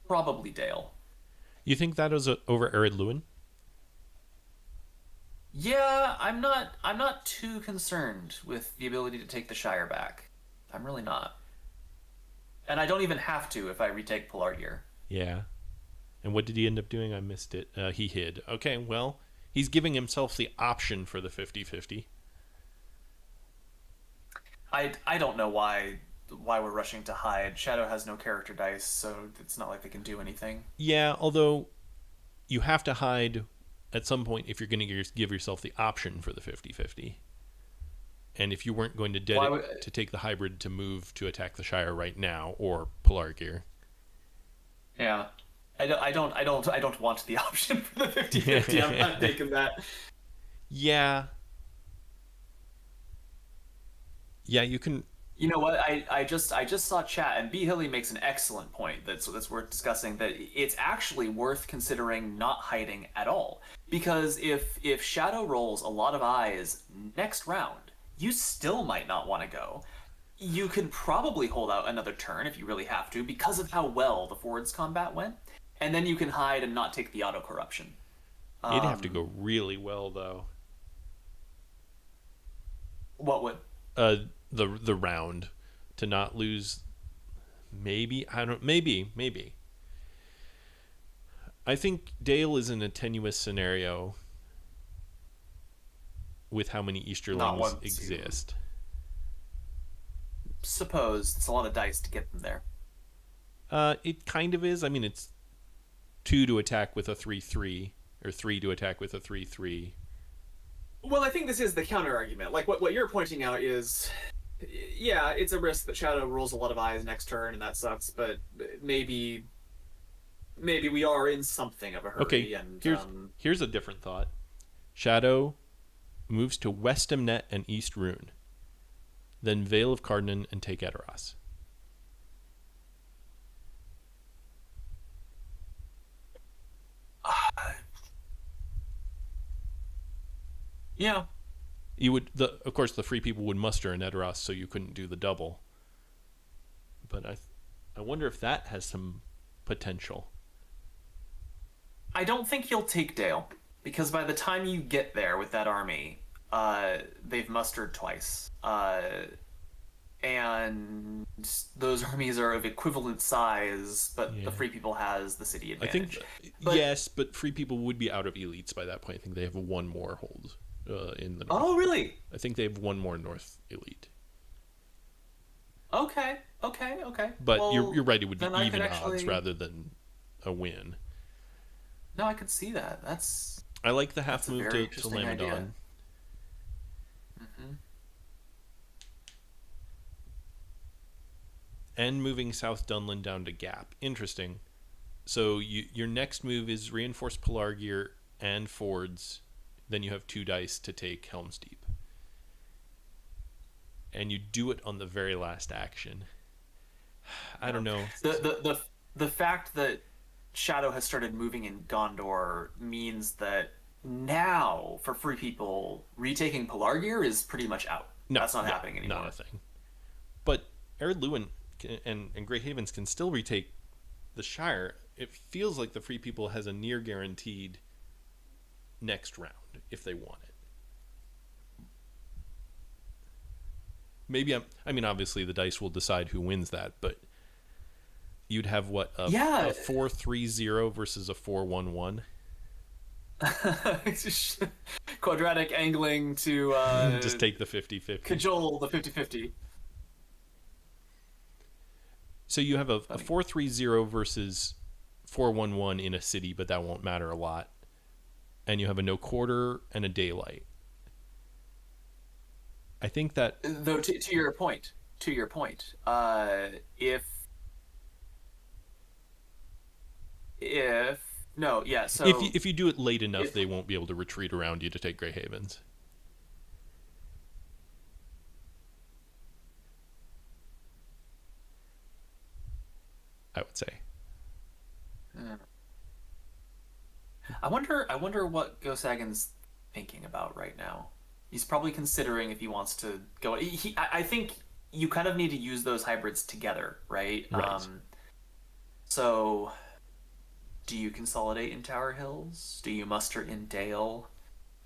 Probably Dale. You think that is over Arid Luin? Yeah, I'm not too concerned with the ability to take the Shire back. I'm really not. And I don't even have to if I retake Pelargir. Yeah. And what did he end up doing? I missed it. He hid. Okay, well, he's giving himself the option for the 50-50. I don't know why we're rushing to hide. Shadow has no character dice, so it's not like they can do anything. Yeah, although you have to hide at some point if you're going to give yourself the option for the 50-50. And if you weren't going to to take the hybrid to move to attack the Shire right now, or Pelargir. Yeah. I don't want the option for the 50-50. I'm not taking that. Yeah. Yeah, you can. You know what? I just saw chat, and B Hilly makes an excellent point that's worth discussing. That it's actually worth considering not hiding at all, because if Shadow rolls a lot of eyes next round, you still might not want to go. You could probably hold out another turn if you really have to, because of how well the forwards combat went, and then you can hide and not take the auto corruption. It'd have to go really well, though. What would? The round to not lose. Maybe I don't. Maybe. I think Dale is in a tenuous scenario with how many Easterlings exist. Suppose it's a lot of dice to get them there. It kind of is. I mean, it's 2 to attack with a 3/3, or 3 to attack with a 3/3. Well, I think this is the counter argument. Like what you're pointing out is, yeah, it's a risk that Shadow rolls a lot of eyes next turn, and that sucks. But maybe we are in something of a hurry. Okay, and here's a different thought. Shadow moves to West Emnet and East Rune, then Vale of Cardonan and take Edoras. Yeah. You would, of course, the free people would muster in Edoras, so you couldn't do the double. But I wonder if that has some potential. I don't think you'll take Dale, because by the time you get there with that army, they've mustered twice. And those armies are of equivalent size, but the free people has the city advantage. I think, yes, but free people would be out of elites by that point. I think they have one more hold in the north. Oh, really? I think they have one more north elite. Okay. But well, you're right, it would be even actually... odds rather than a win. No, I could see that. I like the half move to Lamadon. Mm-hmm. And moving South Dunland down to Gap. Interesting. So your next move is reinforce Pelargir and Fords. Then you have 2 dice to take Helm's Deep. And you do it on the very last action. I don't know. The fact that Shadow has started moving in Gondor means that now, for free people, retaking Pelargir is pretty much out. No, that's not happening anymore. Not a thing. But Arid Luin and Grey Havens can still retake the Shire. It feels like the free people has a near guaranteed next round if they want it. maybe I mean, obviously the dice will decide who wins that, but you'd have what Yeah. a 4-3-0 versus a 4-1-1. Quadratic angling to Just take the 50-50. cajole the 50-50. So you have a Funny. 4-3-0 versus 4-1-1 in a city, but that won't matter a lot. And you have a no quarter and a daylight. I think that Though to your point, if no, yeah, so if you do it late enough, if they won't be able to retreat around you to take Grey Havens. I would say. uh, I wonder what GoSagan's thinking about right now. He's probably considering if he wants to go. I think you kind of need to use those hybrids together, right? Right. So do you consolidate in Tower Hills? Do you muster in Dale?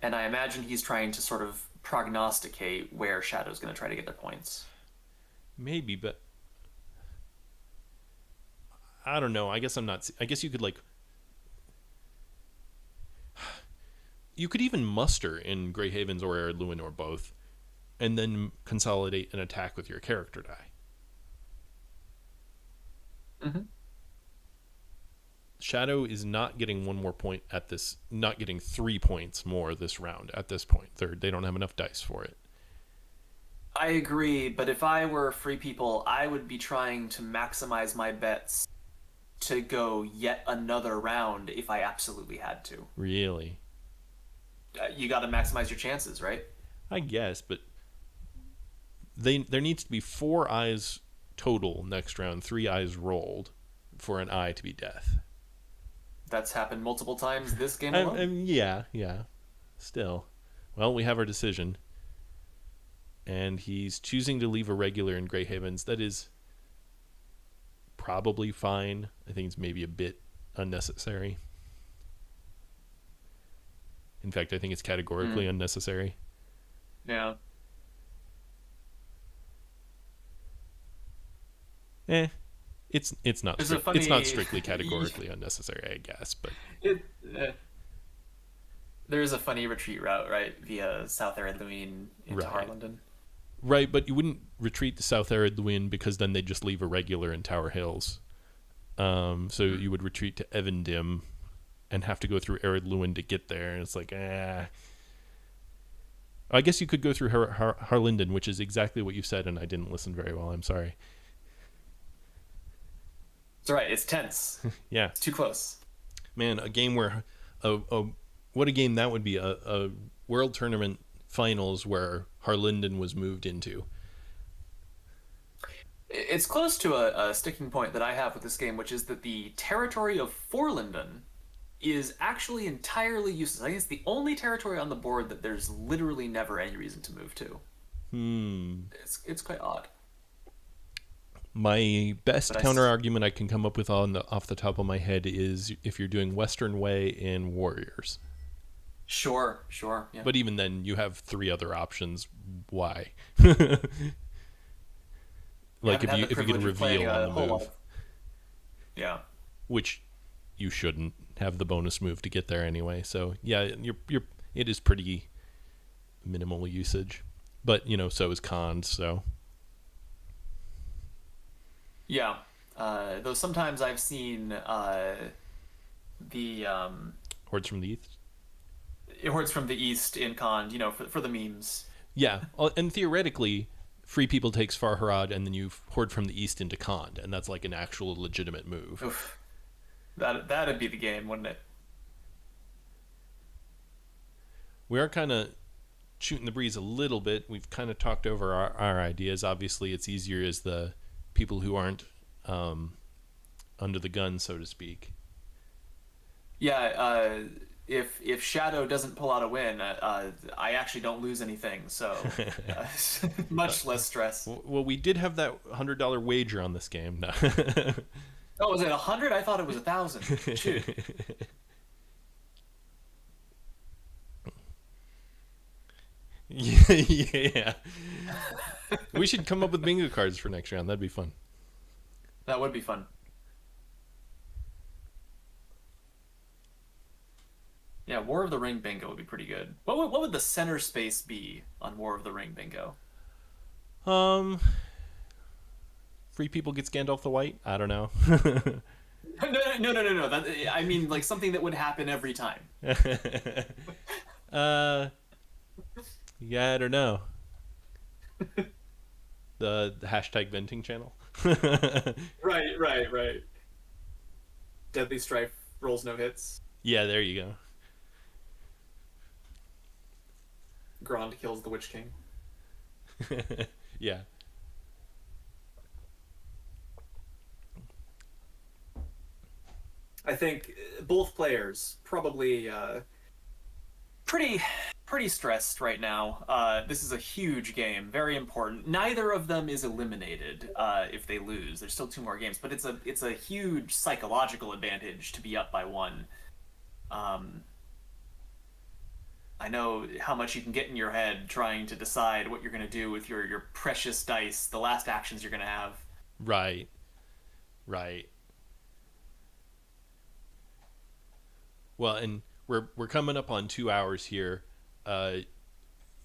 And I imagine he's trying to sort of prognosticate where Shadow's going to try to get their points. Maybe, but I don't know. I guess I'm not. I guess you could like. You could even muster in Grey Havens or Arid Luin or both, and then consolidate an attack with your character die. Mm-hmm. Shadow is not getting one more point at this. Not getting 3 points more this round at this point. They don't have enough dice for it. I agree, but if I were Free People, I would be trying to maximize my bets to go yet another round if I absolutely had to. Really, You got to maximize your chances, right? I guess, but there needs to be 4 eyes total next round, 3 eyes rolled for an eye to be death. That's happened multiple times this game alone. Yeah. Still, well, we have our decision, and he's choosing to leave a regular in Grey Havens. That is probably fine. I think it's maybe a bit unnecessary. In fact, I think it's categorically unnecessary. Yeah. It's not There's a it's not funny. strictly categorically unnecessary, I guess, but it, uh, there's a funny retreat route, right, via South Eredluin into right. Harlenden. Right, but you wouldn't retreat to South Arid Luin because then they'd just leave a regular in Tower Hills. So you would retreat to Evandim and have to go through Arid Luin to get there, and it's like, I guess you could go through Harlinden, which is exactly what you said, and I didn't listen very well. I'm sorry. It's all right. It's tense. Yeah. It's too close. Man, a game where what a game that would be, a world tournament finals where Harlinden was moved into. It's close to a sticking point that I have with this game, which is that the territory of Forlinden is actually entirely useless. I think it's the only territory on the board that there's literally never any reason to move to. It's quite odd. My best But counter argument I can come up with off the top of my head is if you're doing Western Way in Warriors. Sure, yeah. But even then, you have 3 other options. Why? Like if you get a reveal on the move, yeah, which you shouldn't have the bonus move to get there anyway. So yeah, it is pretty minimal usage, but so is cons. So yeah. Though sometimes I've seen the Hordes from the East. Hordes from the East in con, for the memes. Yeah, and theoretically, Free People takes Farharad, and then you horde from the east into Khand, and that's like an actual legitimate move. Oof. That'd be the game, wouldn't it? We are kind of shooting the breeze a little bit. We've kind of talked over our ideas. Obviously, it's easier as the people who aren't under the gun, so to speak. Yeah, if Shadow doesn't pull out a win, I actually don't lose anything, so much less stress. Well, we did have that $100 wager on this game. No. Oh, was it 100? I thought it was 1,000. Shoot. Yeah. We should come up with bingo cards for next round. That'd be fun. That would be fun. Yeah, War of the Ring bingo would be pretty good. What would the center space be on War of the Ring bingo? Um, Free people get Gandalf the White. I don't know. No. I mean, like something that would happen every time. uh, yeah, I don't know. The hashtag venting channel. Right. Deadly Strife rolls no hits. Yeah, there you go. Grond kills the Witch King. Yeah. I think both players probably pretty pretty stressed right now. This is a huge game, very important. Neither of them is eliminated if they lose. There's still two more games, but it's a huge psychological advantage to be up by one. Um, I know how much you can get in your head trying to decide what you're going to do with your precious dice, the last actions you're going to have. Right. Right. Well, and we're coming up on 2 hours here. Uh,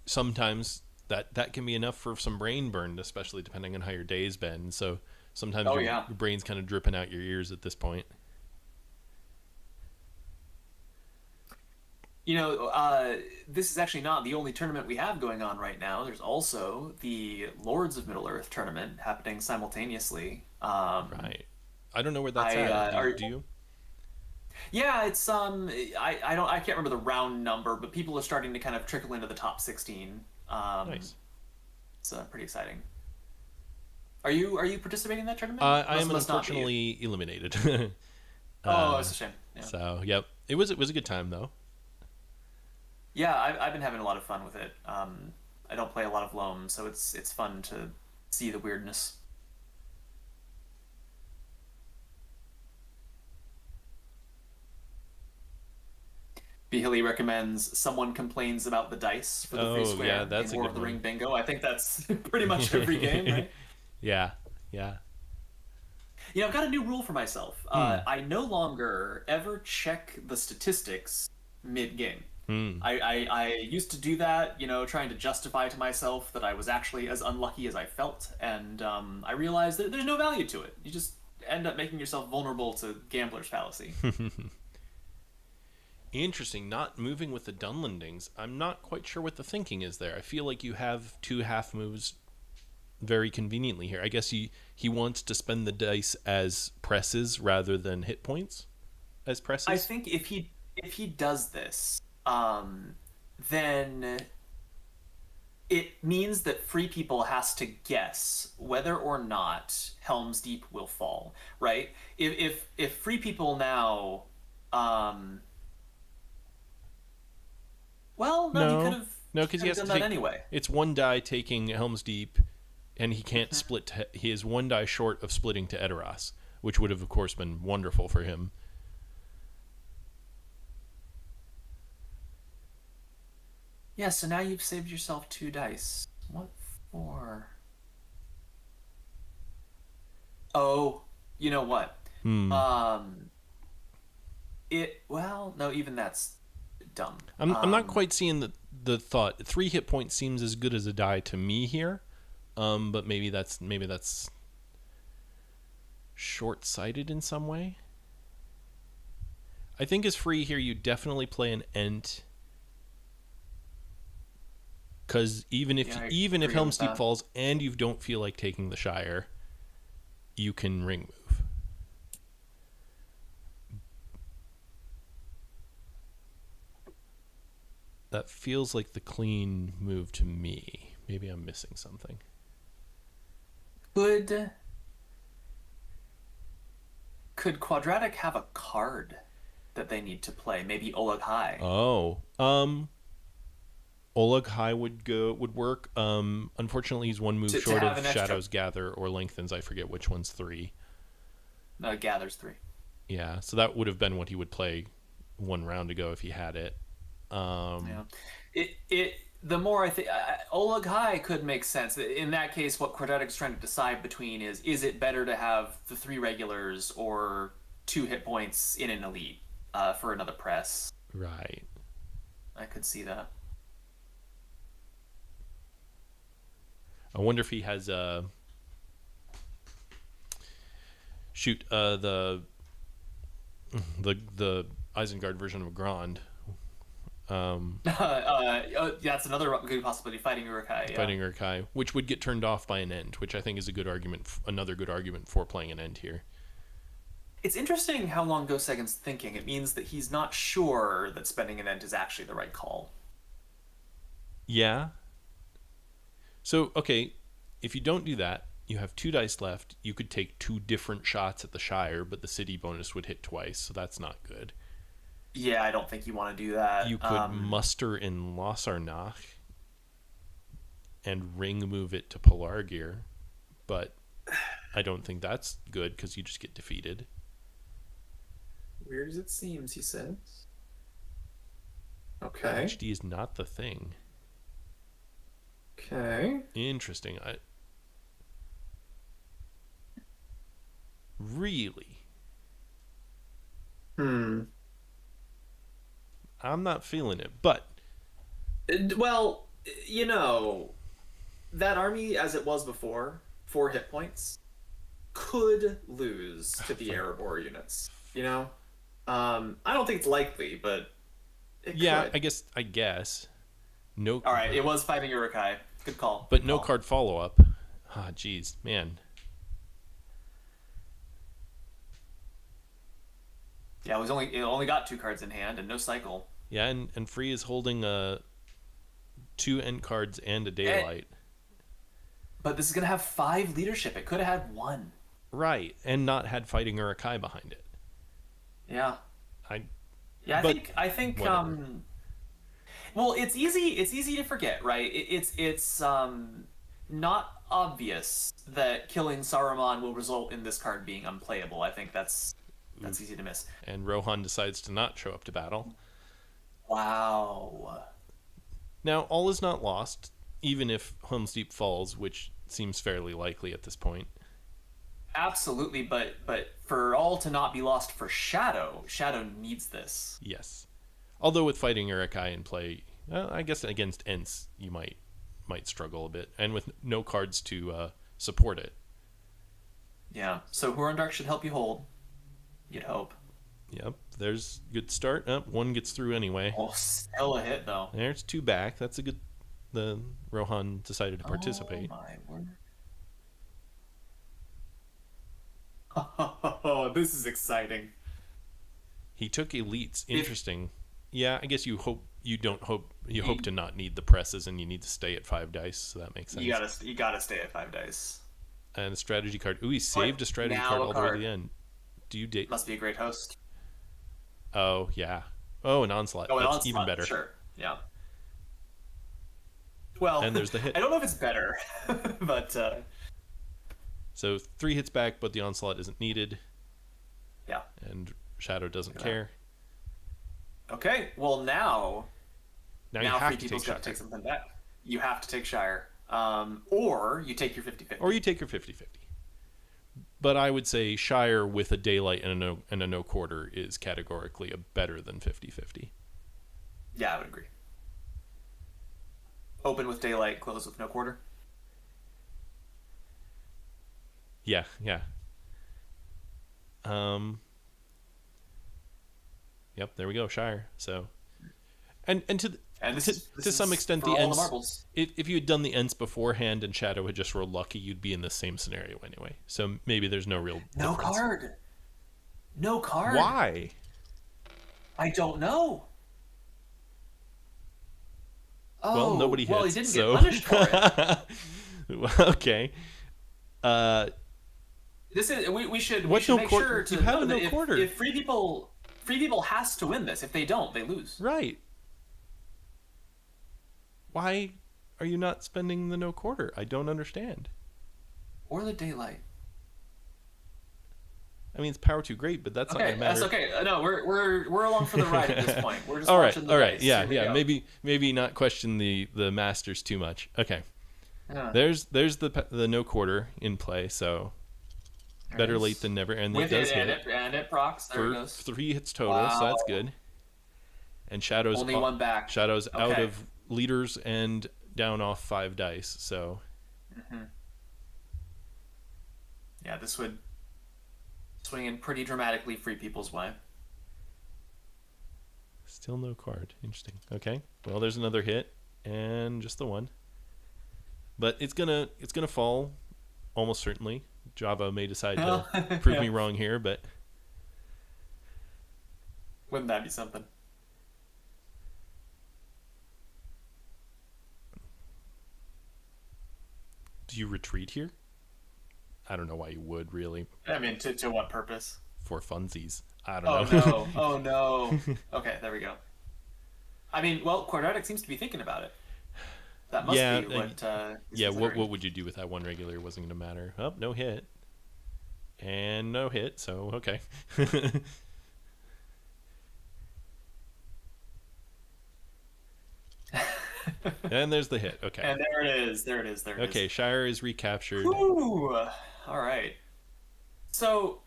Sometimes that can be enough for some brain burn, especially depending on how your day's been. So sometimes Oh your yeah. your brain's kind of dripping out your ears at this point. This is actually not the only tournament we have going on right now. There's also the Lords of Middle Earth tournament happening simultaneously. Right. I don't know where that's I at. are Do you? Yeah, it's I can't remember the round number, but people are starting to kind of trickle into the top 16. Nice. It's pretty exciting. Are you participating in that tournament? I am Must not be. unfortunately eliminated. Oh, uh, it's a shame. Yeah. so yep, it was a good time though. Yeah, I've been having a lot of fun with it. I don't play a lot of Loam, so it's fun to see the weirdness. Behilly recommends someone complains about the dice for the free Oh yeah, square in that's a War good of the Ring one. bingo. I think that's pretty much every game, right? Yeah, yeah. I've got a new rule for myself. Hmm. I no longer ever check the statistics mid-game. Hmm. I used to do that, trying to justify to myself that I was actually as unlucky as I felt, and I realized that there's no value to it. You just end up making yourself vulnerable to gambler's fallacy. Interesting. Not moving with the Dunlendings. I'm not quite sure what the thinking is there. I feel like you have two half moves very conveniently here. I guess he wants to spend the dice as presses rather than hit points as I presses. think if he does this, then it means that Free People has to guess whether or not Helm's Deep will fall, right? If Free People now, um, well, no, he could No, have no, he because he could have has to done that take. anyway. It's one die taking Helm's Deep, and he can't Mhm. split. He is one die short of splitting to Edoras, which would have, of course, been wonderful for him. Yeah, so now you've saved yourself two dice. What for? Oh, you know what? Hmm. Um, well, no, even that's dumb. I'm not quite seeing the thought. 3 hit points seems as good as a die to me here, but maybe that's short sighted in some way. I think as free here, you definitely play an Ent, because Yeah, I even if agree Helm's with Deep that. falls and you don't feel like taking the Shire, you can ring move. That feels like the clean move to me. Maybe I'm missing something. Could could Quadratic have a card that they need to play? Maybe Oleg High. Oh, Oleg High would work. Unfortunately, he's one move To short have of an extra Shadows Gather or Lengthens. I forget which one's three. gathers three. Yeah, so that would have been what he would play one round ago if he had it. Yeah. It the more I think Oleg High could make sense. In that case, what Quadratic's trying to decide between is it better to have the three regulars or two hit points in an elite for another press? Right. I could see that. I wonder if he has the Isengard version of Grand. That's another good possibility. Fighting Urukai, yeah. Fighting Urkai, which would get turned off by an end, which I think is a good argument, another good argument for playing an end here. It's interesting how long GoSagan's thinking. It means that he's not sure that spending an end is actually the right call. Yeah. So, okay, if you don't do that, you have 2 dice left. You could take 2 different shots at the Shire, but the city bonus would hit twice, so that's not good. Yeah, I don't think you want to do that. You could muster in Lossarnach and ring move it to Pelargir, but I don't think that's good because you just get defeated. Weird as it seems, he says. Okay. HD is not the thing. Okay. Interesting. Really? I'm not feeling it, but Well, you know, that army as it was before, 4 hit points, could lose to the Erebor units. You know, I don't think it's likely, but it could. I guess. No. All right, it was fighting Urukai. Good call. But Good no call. card follow up. Ah, jeez, man. Yeah, it only got 2 cards in hand and no cycle. Yeah, and Free is holding 2 end cards and a daylight. But this is gonna have 5 leadership. It could have had 1. Right, and not had fighting Urukai behind it. Yeah. I think whatever. well, it's easy to forget, right? It's not obvious that killing Saruman will result in this card being unplayable. I think that's easy to miss. And Rohan decides to not show up to battle. Wow. Now, all is not lost, even if Helm's Deep falls, which seems fairly likely at this point. Absolutely, but for all to not be lost for Shadow needs this. Yes. Although with fighting Urukai in play, I guess against Ents you might struggle a bit, and with no cards to support it. Yeah. So Huron should help you hold. You'd hope. Yep. There's a good start. 1 gets through anyway. Oh, still a hit though. There's 2 back. That's a good. The Rohan decided to participate. Oh my word. Oh, this is exciting. He took elites. Interesting. Yeah, I guess you hope to not need the presses, and you need to stay at 5 dice. So that makes sense. You gotta stay at 5 dice. And a strategy card. Ooh, he saved a strategy card all the way to the end. Do you date? Must be a great host. Oh yeah. Oh, an onslaught. Oh, an That's onslaught, even better. Sure. Yeah. Well, and there's the hit. I don't know if it's better, but so 3 hits back, but the onslaught isn't needed. Yeah. And Shadow doesn't care. Okay. Well, now you have to take Shire. Take something back. You have to take Shire, or you take your 50-50. Or you take your 50-50. But I would say Shire with a daylight and a no quarter is categorically better than 50-50. Yeah, I would agree. Open with daylight, close with no quarter. Yeah. Yep, there we go, Shire. So, and to some extent, the Ents. If you had done the Ents beforehand and Shadow had just rolled lucky, you'd be in the same scenario anyway. So maybe there's no real difference. No card. Why? I don't know. Oh, well, nobody hits. Well, he didn't get punished for it. Okay. This is we should make sure to know that if free people has to win this. If they don't, they lose. Right. Why are you not spending the no quarter? I don't understand. Or the daylight. I mean, it's power 2 great, but that's not going Okay, to that's matter. okay. No, we're along for the ride at this point. We're just All right, watching the all right, dice. yeah, Here we yeah. go. Maybe not question the masters too much. Okay, Yeah, there's the no quarter in play, so there it better late is. than never, and it With does it hit and it procs. There it for goes. 3 hits total, so Wow. that's good. And Only one back. shadows out Okay. of leaders and down off 5 dice. So Hmm. Yeah, this would swing in pretty dramatically free people's way. still no card. Interesting. Okay, well there's another hit and just the one, but it's gonna fall almost certainly. Java may decide to Well, prove me yeah. wrong here, but Wouldn't that be something? do you retreat here? I don't know why you would really. I mean, to what purpose? For funsies. I Oh don't know. no. Oh no. Okay, there we go. I mean, well, Quadratic seems to be thinking about it. That must Yeah, be what he's yeah. What considering. would you do with that one regular? Wasn't going to matter. Oh, no hit and no hit. So okay. And there's the hit. Okay. And there it is. There it is. There it is. Okay. Shire is recaptured. Whew. All right. So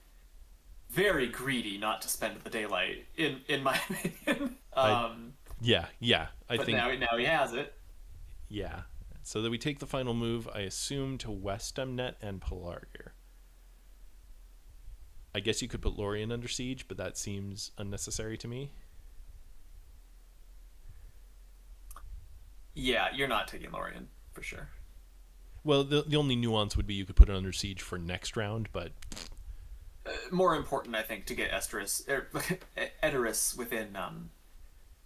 very greedy not to spend the daylight, in my opinion. I yeah yeah. I But think now he has it. yeah. So that we take the final move. I assume to Westemnet and Pelargir. I guess you could put Lorien under siege, but that seems unnecessary to me. Yeah, you're not taking Lorien for sure. Well, the only nuance would be you could put it under siege for next round, but More important, I think, to get Edoras within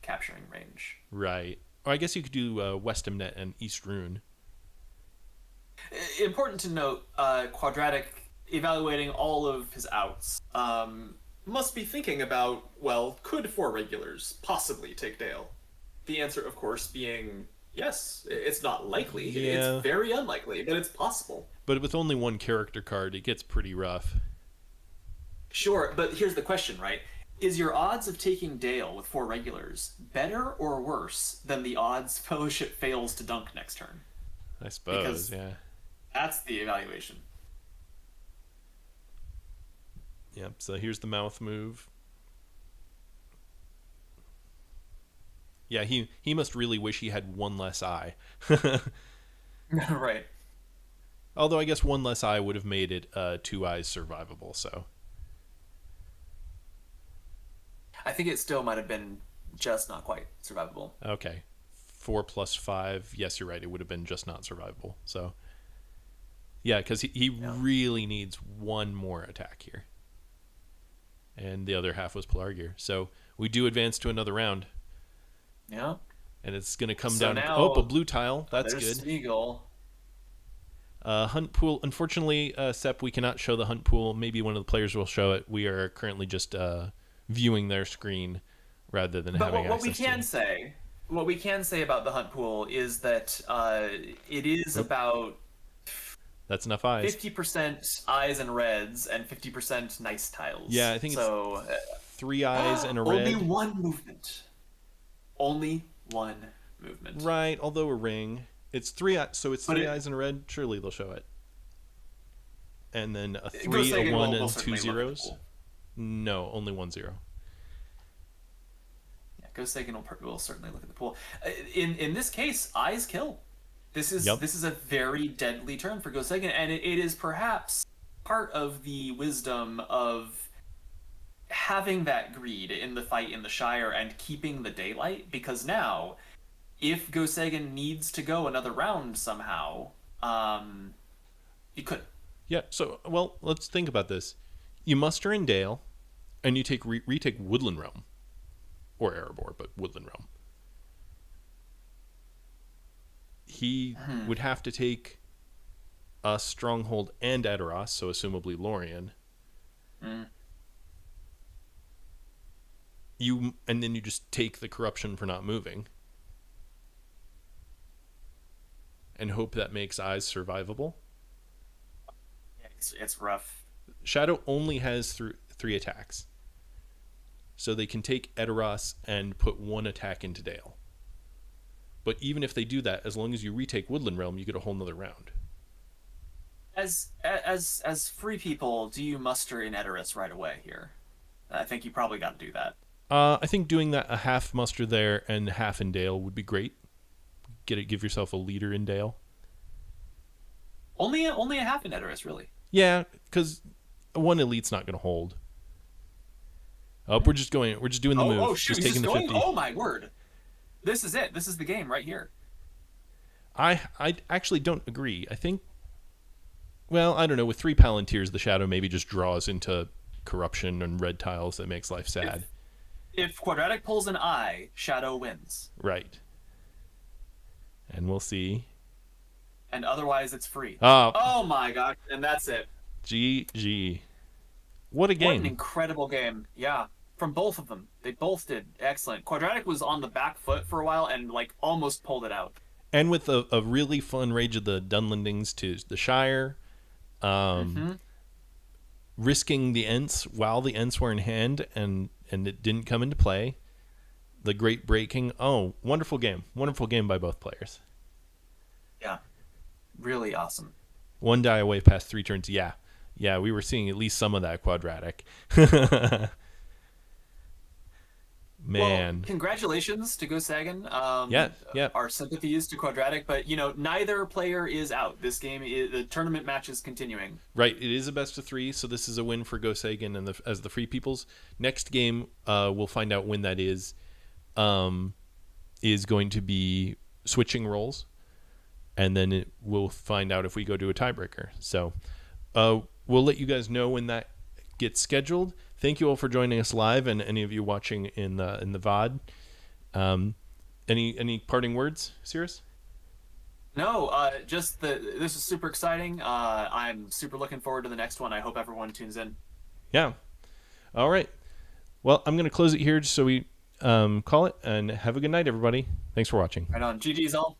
capturing range. right. Or I guess you could do Westemnet and East Rune. Important to note, Quadratic, evaluating all of his outs, must be thinking about, well, could 4 regulars possibly take Dale? The answer, of course, being yes. It's not likely. Yeah. It's very unlikely, but it's possible. But with only one character card, it gets pretty rough. Sure, but here's the question, right? Is your odds of taking Dale with 4 regulars better or worse than the odds Fellowship fails to dunk next turn? I suppose, Because yeah. that's the evaluation. Yep, so here's the mouth move. Yeah, he must really wish he had one less eye. Right. Although I guess one less eye would have made it 2 eyes survivable, so. I think it still might have been just not quite survivable. Okay. 4 plus 5. Yes, you're right. It would have been just not survivable. So, yeah, because he Yeah. really needs one more attack here. And the other half was Pelargir. So we do advance to another round. Yeah. And it's going to come So down to, now oh, a blue tile. That's there's good. Smeagol. Hunt pool. Unfortunately, Sep, we cannot show the hunt pool. Maybe one of the players will show it. We are currently just viewing their screen rather than But having what we access can to. say, what we can say about the hunt pool is that it is Oop, about that's enough eyes. 50% eyes and reds and 50% nice tiles. Yeah, I think so. it's 3 eyes and a Only red. one movement. Only one movement. Right, although a ring. It's 3 so it's But 3 it- eyes and a red. Surely they'll show it. And then a 3, GoSagan a 1, will and 2 certainly look at the zeros. pool. No, only 1 0. Yeah, GoSagan will certainly look at the pool. In this case, eyes kill. This is Yep. this is a very deadly turn for GoSagan, and it is perhaps part of the wisdom of having that greed in the fight in the Shire and keeping the daylight, because now, if GoSagan needs to go another round somehow, he could. Yeah, so, well, let's think about this. You muster in Dale, and you take retake Woodland Realm. Or Erebor, but Woodland Realm. He would have to take a Stronghold and Edoras, so assumably Lorien. Mm. And then you just take the corruption for not moving. And hope that makes eyes survivable. It's rough. Shadow only has three attacks, so they can take Edoras and put one attack into Dale. But even if they do that, as long as you retake Woodland Realm, you get a whole nother round. As free people, do you muster in Edoras right away here? I think you probably got to do that. I think doing that a half muster there and half in Dale would be great. Give yourself a leader in Dale. Only a half in Edoras, really. Yeah, because one elite's not going to hold. Oh, we're just doing the move. Oh shoot, just taking the going? 50. Oh my word! This is it. This is the game right here. I actually don't agree. I think. Well, I don't know. With 3 Palantirs, the Shadow maybe just draws into corruption and red tiles that makes life sad. If Quadratic pulls an eye, Shadow wins. Right. And we'll see. And otherwise, it's free. Oh my gosh! And that's it. GG. What a game. What an incredible game. Yeah. From both of them. They both did excellent. Quadratic was on the back foot for a while and like almost pulled it out. And with a really fun Rage of the Dunlendings to the Shire. Risking the Ents while the Ents were in hand and it didn't come into play. The great breaking. Oh, wonderful game. Wonderful game by both players. Yeah. Really awesome. 1 die away past 3 turns. Yeah. Yeah, we were seeing at least some of that Quadratic. Man. Well, congratulations to GoSagan. Yeah. Our sympathies to Quadratic, but neither player is out. This game the tournament match is continuing. Right, it is a best of 3, so this is a win for GoSagan and as the Free Peoples. Next game, we'll find out when that is going to be switching roles, and then we'll find out if we go to a tiebreaker. So, we'll let you guys know when that gets scheduled. Thank you all for joining us live, and any of you watching in the VOD. Any parting words, Cirrus? No, just this is super exciting. I'm super looking forward to the next one. I hope everyone tunes in. Yeah. All right. Well, I'm going to close it here just so we call it, and have a good night, everybody. Thanks for watching. Right on. GG's all.